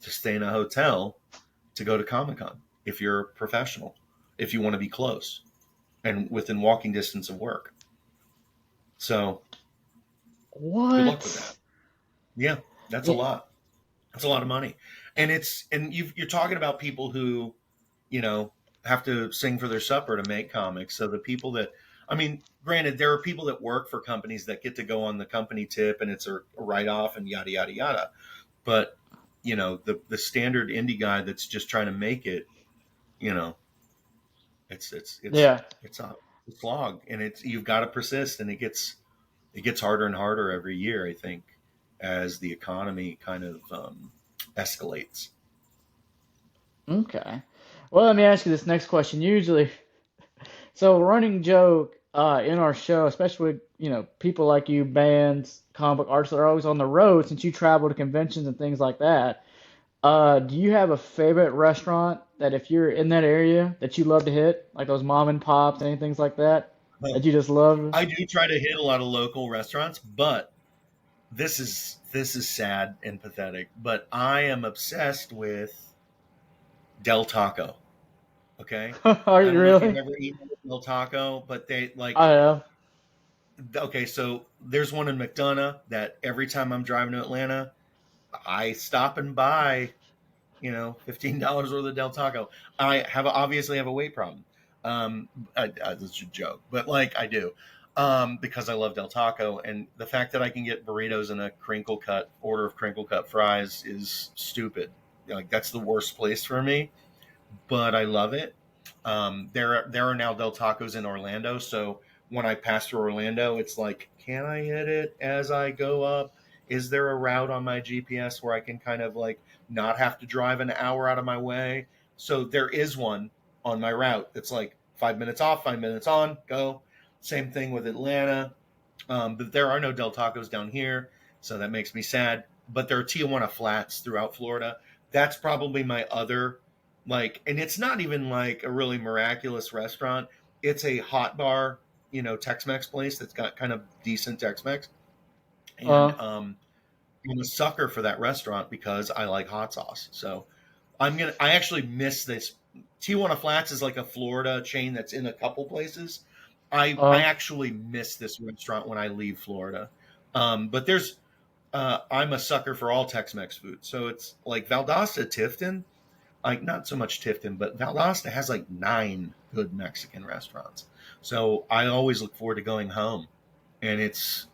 to stay in a hotel to go to Comic Con if you're a professional, if you want to be close and within walking distance of work. So good luck with that. What? Yeah, that's a Yeah. lot. That's a lot of money, and you're talking about people who you know have to sing for their supper to make comics. So the people that I mean, granted, there are people that work for companies that get to go on the company tip, and it's a write off and yada yada yada. But the standard indie guy that's just trying to make it, you know, it's it's it's Yeah. it's a slog, and it's you've got to persist, and it gets harder and harder every year. I think as the economy kind of escalates. Okay. Well, let me ask you this next question. Usually, so running joke. in our show, especially with, people like you, bands, comic book artists that are always on the road since you travel to conventions and things like that. Do you have a favorite restaurant that if you're in that area that you love to hit, like those mom and pops, any things like that But that you just love? I do try to hit a lot of local restaurants, but this is sad and pathetic. But I am obsessed with Del Taco. Okay, Are I you don't know if you've really? ever eaten Del Taco, but they like I have. okay. So there's one in McDonough that every time I'm driving to Atlanta, I stop and buy $15 worth of Del Taco. I have obviously have a weight problem. That's a joke, but like I do, because I love Del Taco, and the fact that I can get burritos and a crinkle cut order of crinkle cut fries is stupid. Like that's the worst place for me, but I love it. There are now Del Tacos in Orlando, so when I pass through Orlando, it's like, can I hit it as I go up? Is there a route on my GPS where I can kind of like not have to drive an hour out of my way? So there is one on my route that's like 5 minutes off, 5 minutes on, go. Same thing with Atlanta. But there are no Del Tacos down here, so that makes me sad. But there are Tijuana flats throughout Florida. That's probably my other like, and it's not even like a really miraculous restaurant. It's a hot bar, Tex-Mex place that's got kind of decent Tex-Mex, and Uh, I'm a sucker for that restaurant because I like hot sauce. So I actually miss this. Tijuana Flats is like a Florida chain that's in a couple places. I uh, actually miss this restaurant when I leave Florida. But I'm a sucker for all Tex-Mex food. So it's like Valdosta, Tifton, like not so much Tifton, but Valdosta has like 9 good Mexican restaurants. So I always look forward to going home, and it's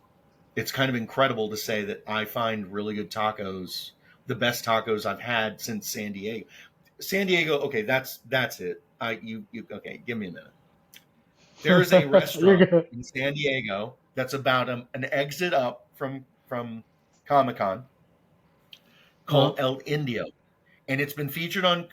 kind of incredible to say that I find really good tacos, the best tacos I've had since San Diego. San Diego, okay, that's it. You okay? Give me a minute. There is a you're restaurant good. in San Diego that's about an exit up from Comic Con Uh, called El Indio, and it's been featured on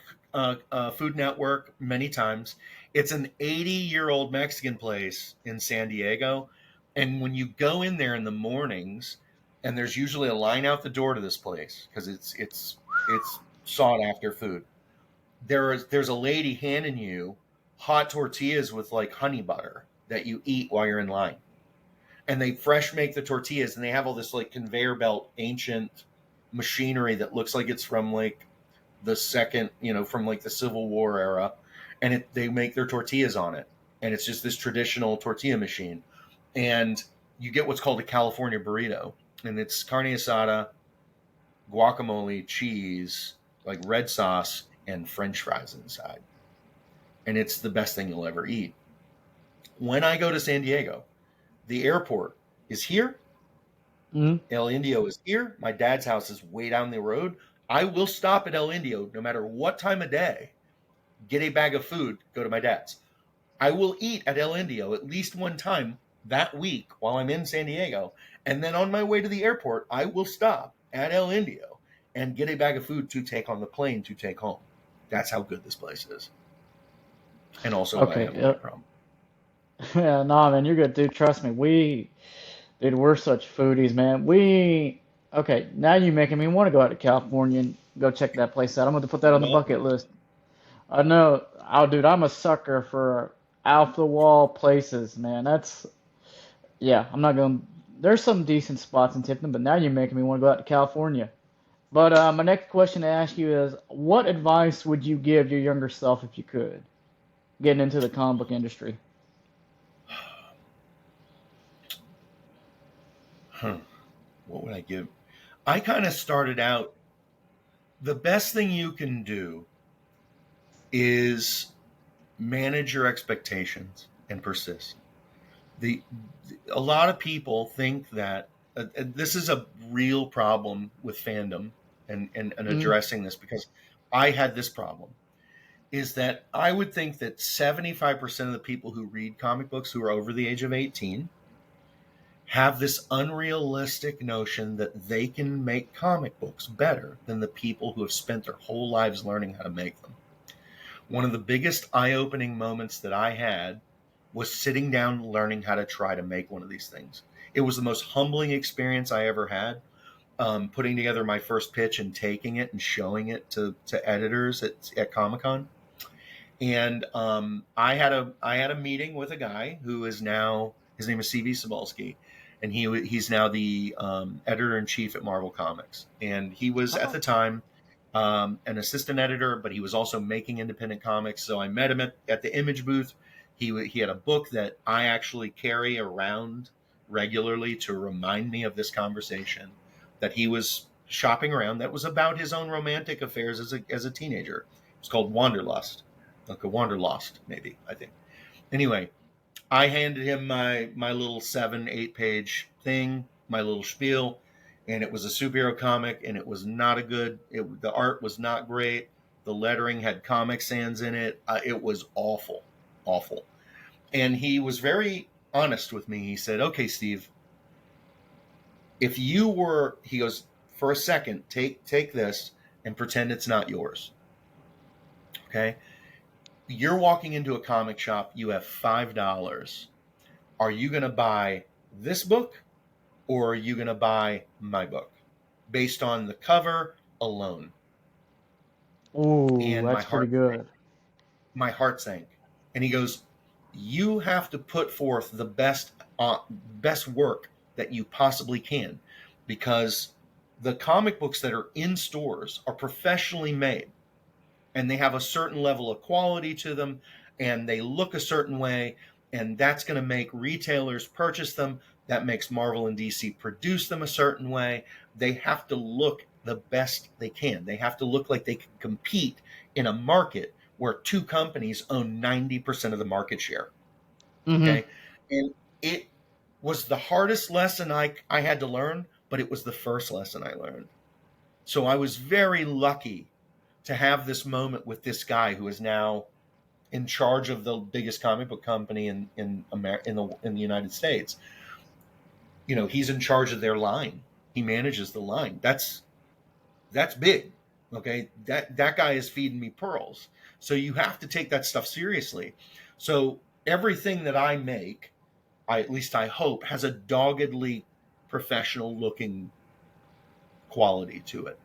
Food Network many times. It's an 80-year-old Mexican place in San Diego, and when you go in there in the mornings, and there's usually a line out the door to this place because it's sought after food. There's a lady handing you hot tortillas with like honey butter that you eat while you're in line, and they fresh make the tortillas, and they have all this like conveyor belt ancient machinery that looks like it's from like the second, from like the Civil War era, and they make their tortillas on it, and it's just this traditional tortilla machine, and you get what's called a California burrito, and it's carne asada, guacamole, cheese, like red sauce, and French fries inside, and it's the best thing you'll ever eat. When I go to San Diego, the airport is here. mm. El Indio is here. My dad's house is way down the road. I will stop at El Indio no matter what time of day, get a bag of food, go to my dad's. I will eat at El Indio at least one time that week while I'm in San Diego. And then on my way to the airport, I will stop at El Indio and get a bag of food to take on the plane to take home. That's how good this place is. And also why I Okay. have a Yeah. weight problem. Yeah. Nah, man, you're good, dude. Trust me. Dude, we're such foodies, man. Okay. Now you're making me want to go out to California and go check that place out. I'm going to put that on the Well, bucket list. I know. Oh, dude, I'm a sucker for off the wall places, man. Yeah, I'm not going. There's some decent spots in Tipton, but now you're making me want to go out to California. But my next question to ask you is, what advice would you give your younger self if you could, getting into the comic book industry? huh, what would I give? I kind of started out, the best thing you can do is manage your expectations and persist. The A lot of people think that this is a real problem with fandom, and Mm, addressing this because I had this problem is that I would think that 75% of the people who read comic books who are over the age of 18 have this unrealistic notion that they can make comic books better than the people who have spent their whole lives learning how to make them. One of the biggest eye-opening moments that I had was sitting down learning how to try to make one of these things. It was the most humbling experience I ever had. Putting together my first pitch and taking it and showing it to editors at Comic Con. And I had a meeting with a guy who is now, his name is CV Cebulski, and he's now the editor in chief at Marvel Comics. And he was at Oh, the time an assistant editor, but he was also making independent comics. So I met him at the Image booth. He had a book that I actually carry around regularly to remind me of this conversation that he was shopping around. That was about his own romantic affairs as a teenager. It's called Wanderlust, like a Wanderlost, maybe, I think. Anyway, I handed him my little 7-8 page thing, my little spiel, and it was a superhero comic, and it was not a good. The art was not great. The lettering had Comic Sans in it. It was awful, awful. And he was very honest with me. He said, "Okay, Steve, if you were," he goes, "for a second, take this and pretend it's not yours. Okay, you're walking into a comic shop. You have $5. Are you going to buy this book or are you going to buy my book based on the cover alone?" ooh, And that's pretty good. my heart sank. And he goes, "You have to put forth the best work that you possibly can, because the comic books that are in stores are professionally made, and they have a certain level of quality to them, and they look a certain way, and that's going to make retailers purchase them. That makes Marvel and DC produce them a certain way. They have to look the best they can. They have to look like they can compete in a market where two companies own 90% of the market share." Mm-hmm. Okay. And it was the hardest lesson I had to learn, but it was the first lesson I learned. So I was very lucky to have this moment with this guy who is now in charge of the biggest comic book company in the United States. He's in charge of their line. He manages the line. That's big. Okay, that guy is feeding me pearls. So you have to take that stuff seriously. So everything that I make, at least I hope, has a doggedly professional looking quality to it,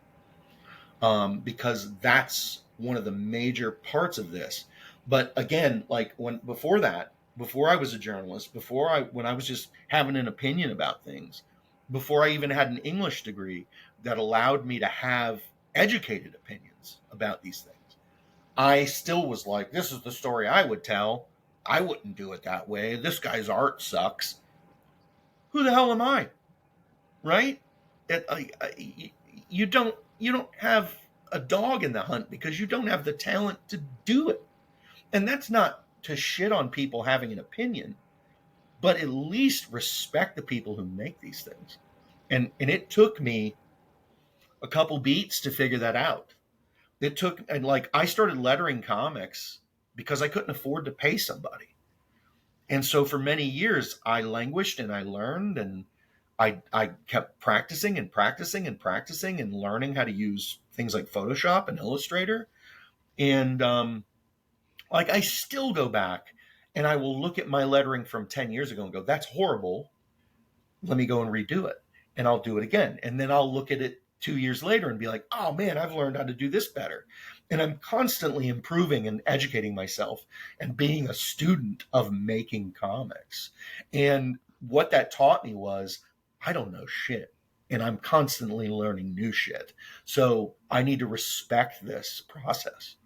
because that's one of the major parts of this. But again, like before I was a journalist, when I was just having an opinion about things, before I even had an English degree that allowed me to have educated opinions about these things, I still was like, this is the story I would tell. I wouldn't do it that way. This guy's art sucks. Who the hell am I? Right? You don't have a dog in the hunt because you don't have the talent to do it. And that's not to shit on people having an opinion, but at least respect the people who make these things. And it took me a couple beats to figure that out. And like, I started lettering comics because I couldn't afford to pay somebody. And so for many years I languished and I learned, and I kept practicing and practicing and practicing and learning how to use things like Photoshop and Illustrator. And like, I still go back and I will look at my lettering from 10 years ago and go, that's horrible. Let me go and redo it. And I'll do it again. And then I'll look at it 2 years later and be like, oh man, I've learned how to do this better. And I'm constantly improving and educating myself and being a student of making comics. And what that taught me was, I don't know shit. And I'm constantly learning new shit. So I need to respect this process.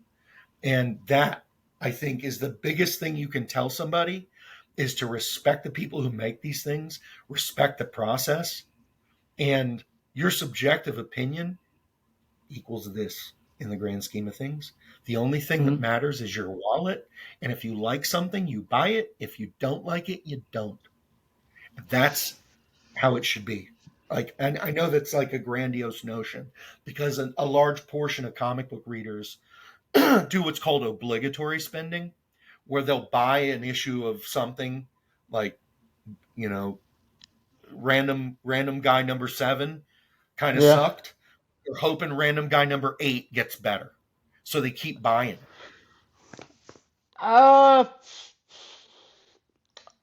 And that, I think, is the biggest thing you can tell somebody, is to respect the people who make these things, respect the process, and your subjective opinion equals this in the grand scheme of things. The only thing that Mm-hmm. matters is your wallet. And if you like something, you buy it. If you don't like it, you don't. That's how it should be. Like, and I know that's like a grandiose notion, because a large portion of comic book readers do what's called obligatory spending, where they'll buy an issue of something, like, you know, random guy number 7 kind of Yeah. sucked. They're hoping random guy number 8 gets better, so they keep buying it. Uh,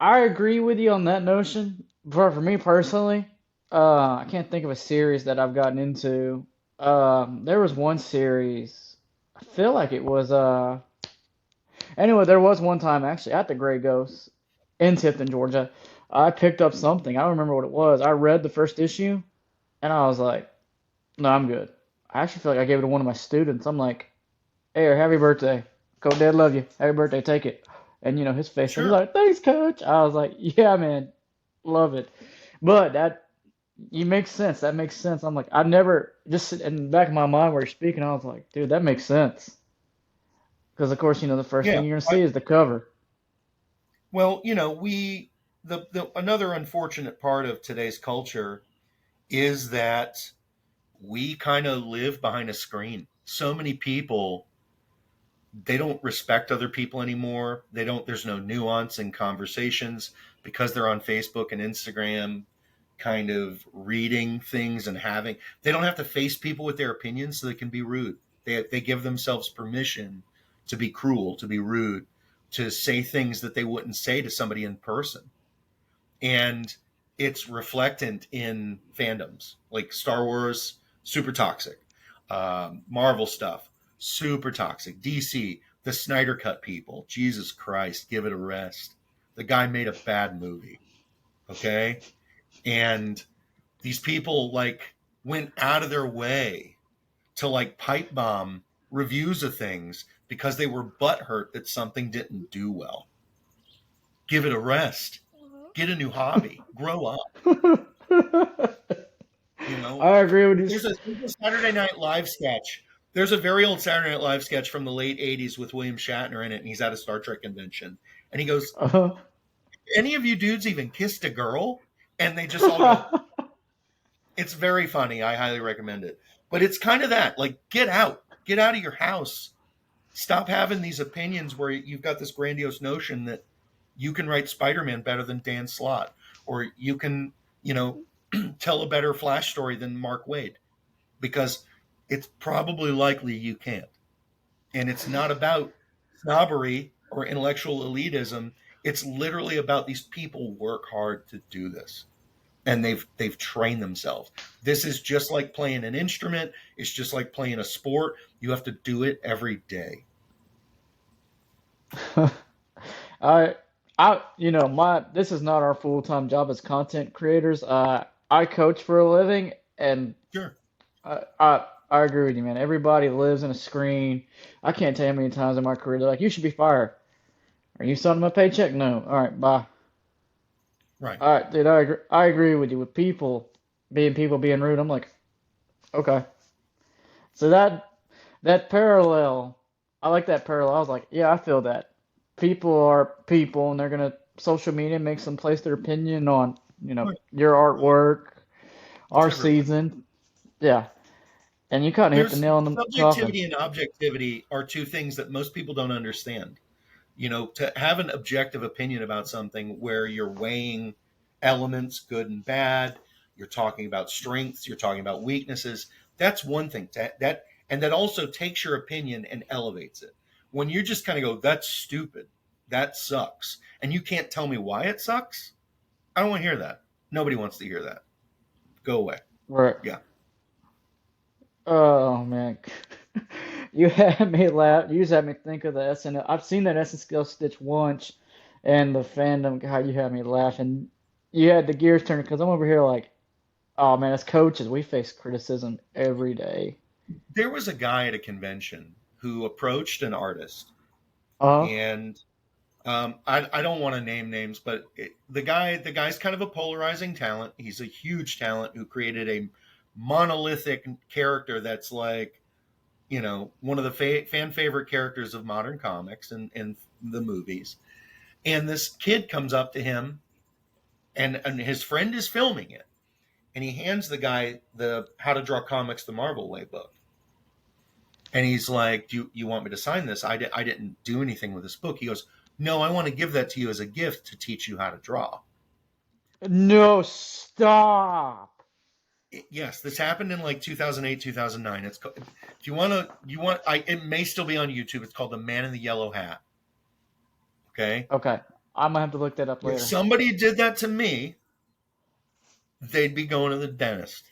I agree with you on that notion. But for me personally, I can't think of a series that I've gotten into. There was one series. I feel like it was anyway, there was one time actually at the Grey Ghost in Tifton, Georgia. I picked up something. I don't remember what it was. I read the first issue and I was like, no, I'm good. I actually feel like I gave it to one of my students. I'm like, hey, happy birthday. Coach Dad, love you. Happy birthday, take it. And his face, he's Sure. like, thanks, coach. I was like, yeah, man, love it. But that you makes sense. That makes sense. I'm like, I never just in the back of my mind where you're speaking, I was like, dude, that makes sense. Because of course, the first Yeah. thing you're gonna see is the cover. Well, we the another unfortunate part of today's culture is that we kind of live behind a screen. So many people, they don't respect other people anymore. They don't There's no nuance in conversations because they're on Facebook and Instagram kind of reading things and having they don't have to face people with their opinions so they can be rude. They give themselves permission to be cruel, to be rude, to say things that they wouldn't say to somebody in person. And it's reflectant in fandoms like Star Wars, super toxic. Marvel stuff, super toxic. DC, the Snyder Cut people, Jesus Christ, give it a rest. The guy made a bad movie, okay? And these people like went out of their way to like pipe bomb reviews of things because they were butthurt that something didn't do well. Give it a rest. Get a new hobby. Grow up. You know, I agree with you. there's a Saturday Night Live sketch. There's a very old Saturday Night Live sketch from the late '80s with William Shatner in it, and he's at a Star Trek convention, and he goes, Uh-huh. "Any of you dudes even kissed a girl?" And they just all go, "It's very funny. I highly recommend it." But it's kind of that, like, get out of your house, stop having these opinions where you've got this grandiose notion that you can write Spider-Man better than Dan Slott, or you can, you know, tell a better Flash story than Mark Waid, because it's probably likely you can't. And it's not about snobbery or intellectual elitism. It's literally about these people work hard to do this. And they've trained themselves. This is just like playing an instrument. It's just like playing a sport. You have to do it every day. I, my this is not our full-time job as content creators. I coach for a living, and Sure. I agree with you, man. Everybody lives in a screen. I can't tell you how many times in my career they're like, "You should be fired." Are you signing my paycheck? No. All right, bye. Right. All right, dude. I agree with you with people being rude. I'm like, okay. So that parallel, I like that parallel. I was like, yeah, I feel that. People are people, and they're gonna social media makes them place their opinion on, Right. your artwork, It's our everywhere. season. Yeah, and you kind of hit the There's nail on the coffin. Subjectivity and objectivity are two things that most people don't understand. To have an objective opinion about something where you're weighing elements, good and bad, you're talking about strengths, you're talking about weaknesses, that's one thing. And that also takes your opinion and elevates it. When you just kind of go, that's stupid, that sucks, and you can't tell me why it sucks, I don't want to hear that. Nobody wants to hear that. Go away. Right. Yeah. Oh man, you had me laugh. You just had me think of the SNL. I've seen that SNL stitch once, and the fandom. God, you had me laughing. You had the gears turning because I'm over here like, oh man, as coaches, we face criticism every day. There was a guy at a convention who approached an artist, Uh, and I don't want to name names, but the guy's kind of a polarizing talent. He's a huge talent who created a monolithic character that's like, one of the fan favorite characters of modern comics and the movies. And this kid comes up to him, and his friend is filming it, and he hands the guy the How to Draw Comics the Marvel Way book. And he's like, "Do you want me to sign this? I didn't do anything with this book." He goes, "No, I want to give that to you as a gift to teach you how to draw." no, stop. Yes, this happened in like 2008, 2009. If you want to, it may still be on YouTube. It's called The Man in the Yellow Hat. Okay. Okay. I'm gonna have to look that up If later. somebody did that to me, they'd be going to the dentist.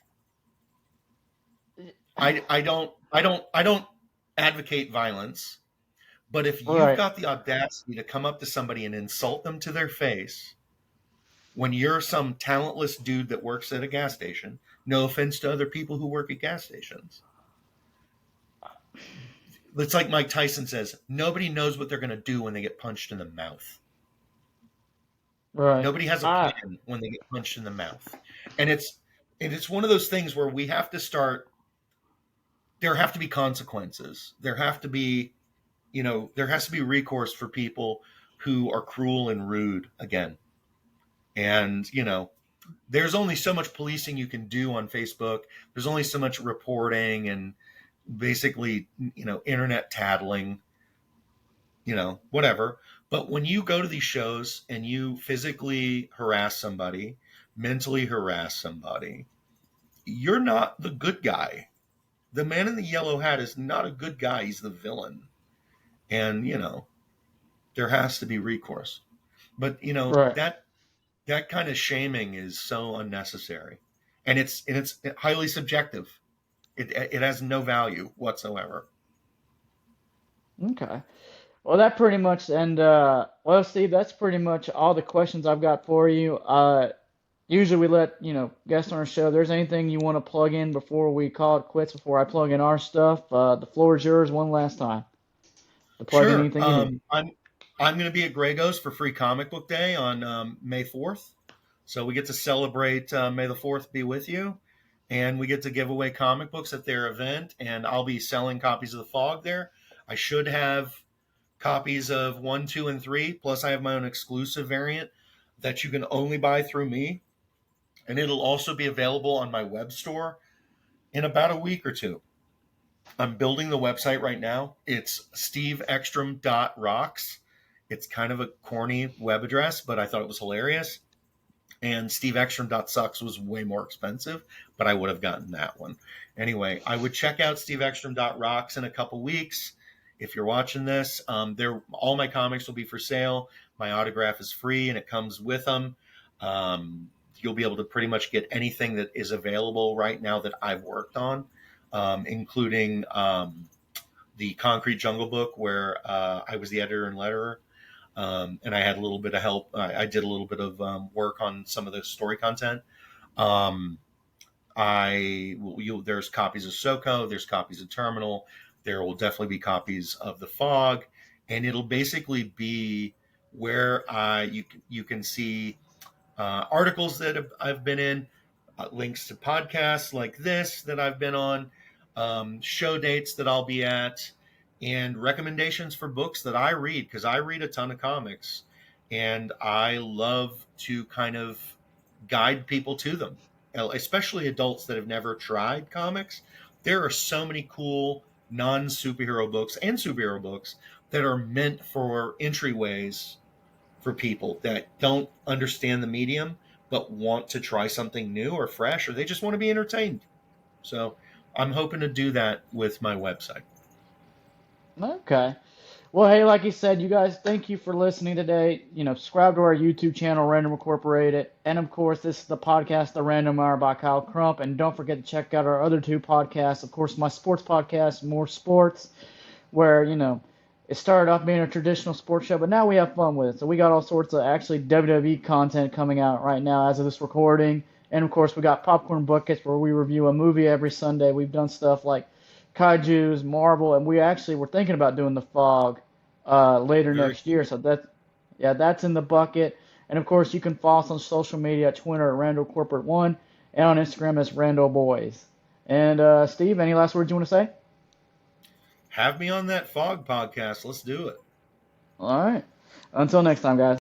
I don't advocate violence, but if you've Right, got the audacity to come up to somebody and insult them to their face when you're some talentless dude that works at a gas station, no offense to other people who work at gas stations. It's like Mike Tyson says, nobody knows what they're going to do when they get punched in the mouth. right. Nobody has a I plan when they get punched in the mouth. And it's one of those things where we have to start, there have to be consequences. There has to be recourse for people who are cruel and rude again. And, there's only so much policing you can do on Facebook. There's only so much reporting and basically, internet tattling, whatever. But when you go to these shows and you physically harass somebody, mentally harass somebody, you're not the good guy. The man in the yellow hat is not a good guy. He's the villain. And, there has to be recourse. But, right. that kind of shaming is so unnecessary. And it's highly subjective. It has no value whatsoever. Okay. Well, that pretty much and well, Steve, that's pretty much all the questions I've got for you. Usually we let guests on our show. If there's anything you want to plug in before we call it quits, before I plug in our stuff, the floor is yours one last time to plug in Sure. anything you need. I'm going to be at Grey for Free Comic Book Day on May 4th. So we get to celebrate May the 4th be with you. And we get to give away comic books at their event. And I'll be selling copies of The Fog there. I should have copies of 1, 2, and 3. Plus, I have my own exclusive variant that you can only buy through me. And it'll also be available on my web store in about a week or two. I'm building the website right now. It's steveekstrom.rocks. It's kind of a corny web address, but I thought it was hilarious. And steveekstrom.sucks was way more expensive, but I would have gotten that one. Anyway, I would check out steveekstrom.rocks in a couple weeks. If you're watching this, all my comics will be for sale. My autograph is free and it comes with them. You'll be able to pretty much get anything that is available right now that I've worked on, including the Concrete Jungle book, where I was the editor and letterer. And I had a little bit of help. I did a little bit of work on some of the story content. Um, there's copies of Soko, there's copies of Terminal, there will definitely be copies of The Fog, and it'll basically be where you can see articles that I've been in, links to podcasts like this that I've been on, show dates that I'll be at, and recommendations for books that I read, because I read a ton of comics and I love to kind of guide people to them, especially adults that have never tried comics. There are so many cool non superhero books and superhero books that are meant for entryways for people that don't understand the medium but want to try something new or fresh, or they just want to be entertained. So I'm hoping to do that with my website. Okay. Well, hey, like you said, you guys, thank you for listening today. Subscribe to our YouTube channel, Random Incorporated. And of course, this is the podcast, The Random Hour by Kyle Crump. And don't forget to check out our other two podcasts. Of course, my sports podcast, More Sports, where, it started off being a traditional sports show, but now we have fun with it. So we got all sorts of actually WWE content coming out right now as of this recording. And of course, we got Popcorn Buckets, where we review a movie every Sunday. We've done stuff like Kaiju's, Marvel, and we actually were thinking about doing The Fog later Very next year. cool. So that's in the bucket. And of course, you can follow us on social media at Twitter at Randall Corporate One and on Instagram as Randall Boys. And Steve, any last words you want to say? Have me on that Fog podcast. Let's do it. All right. Until next time, guys.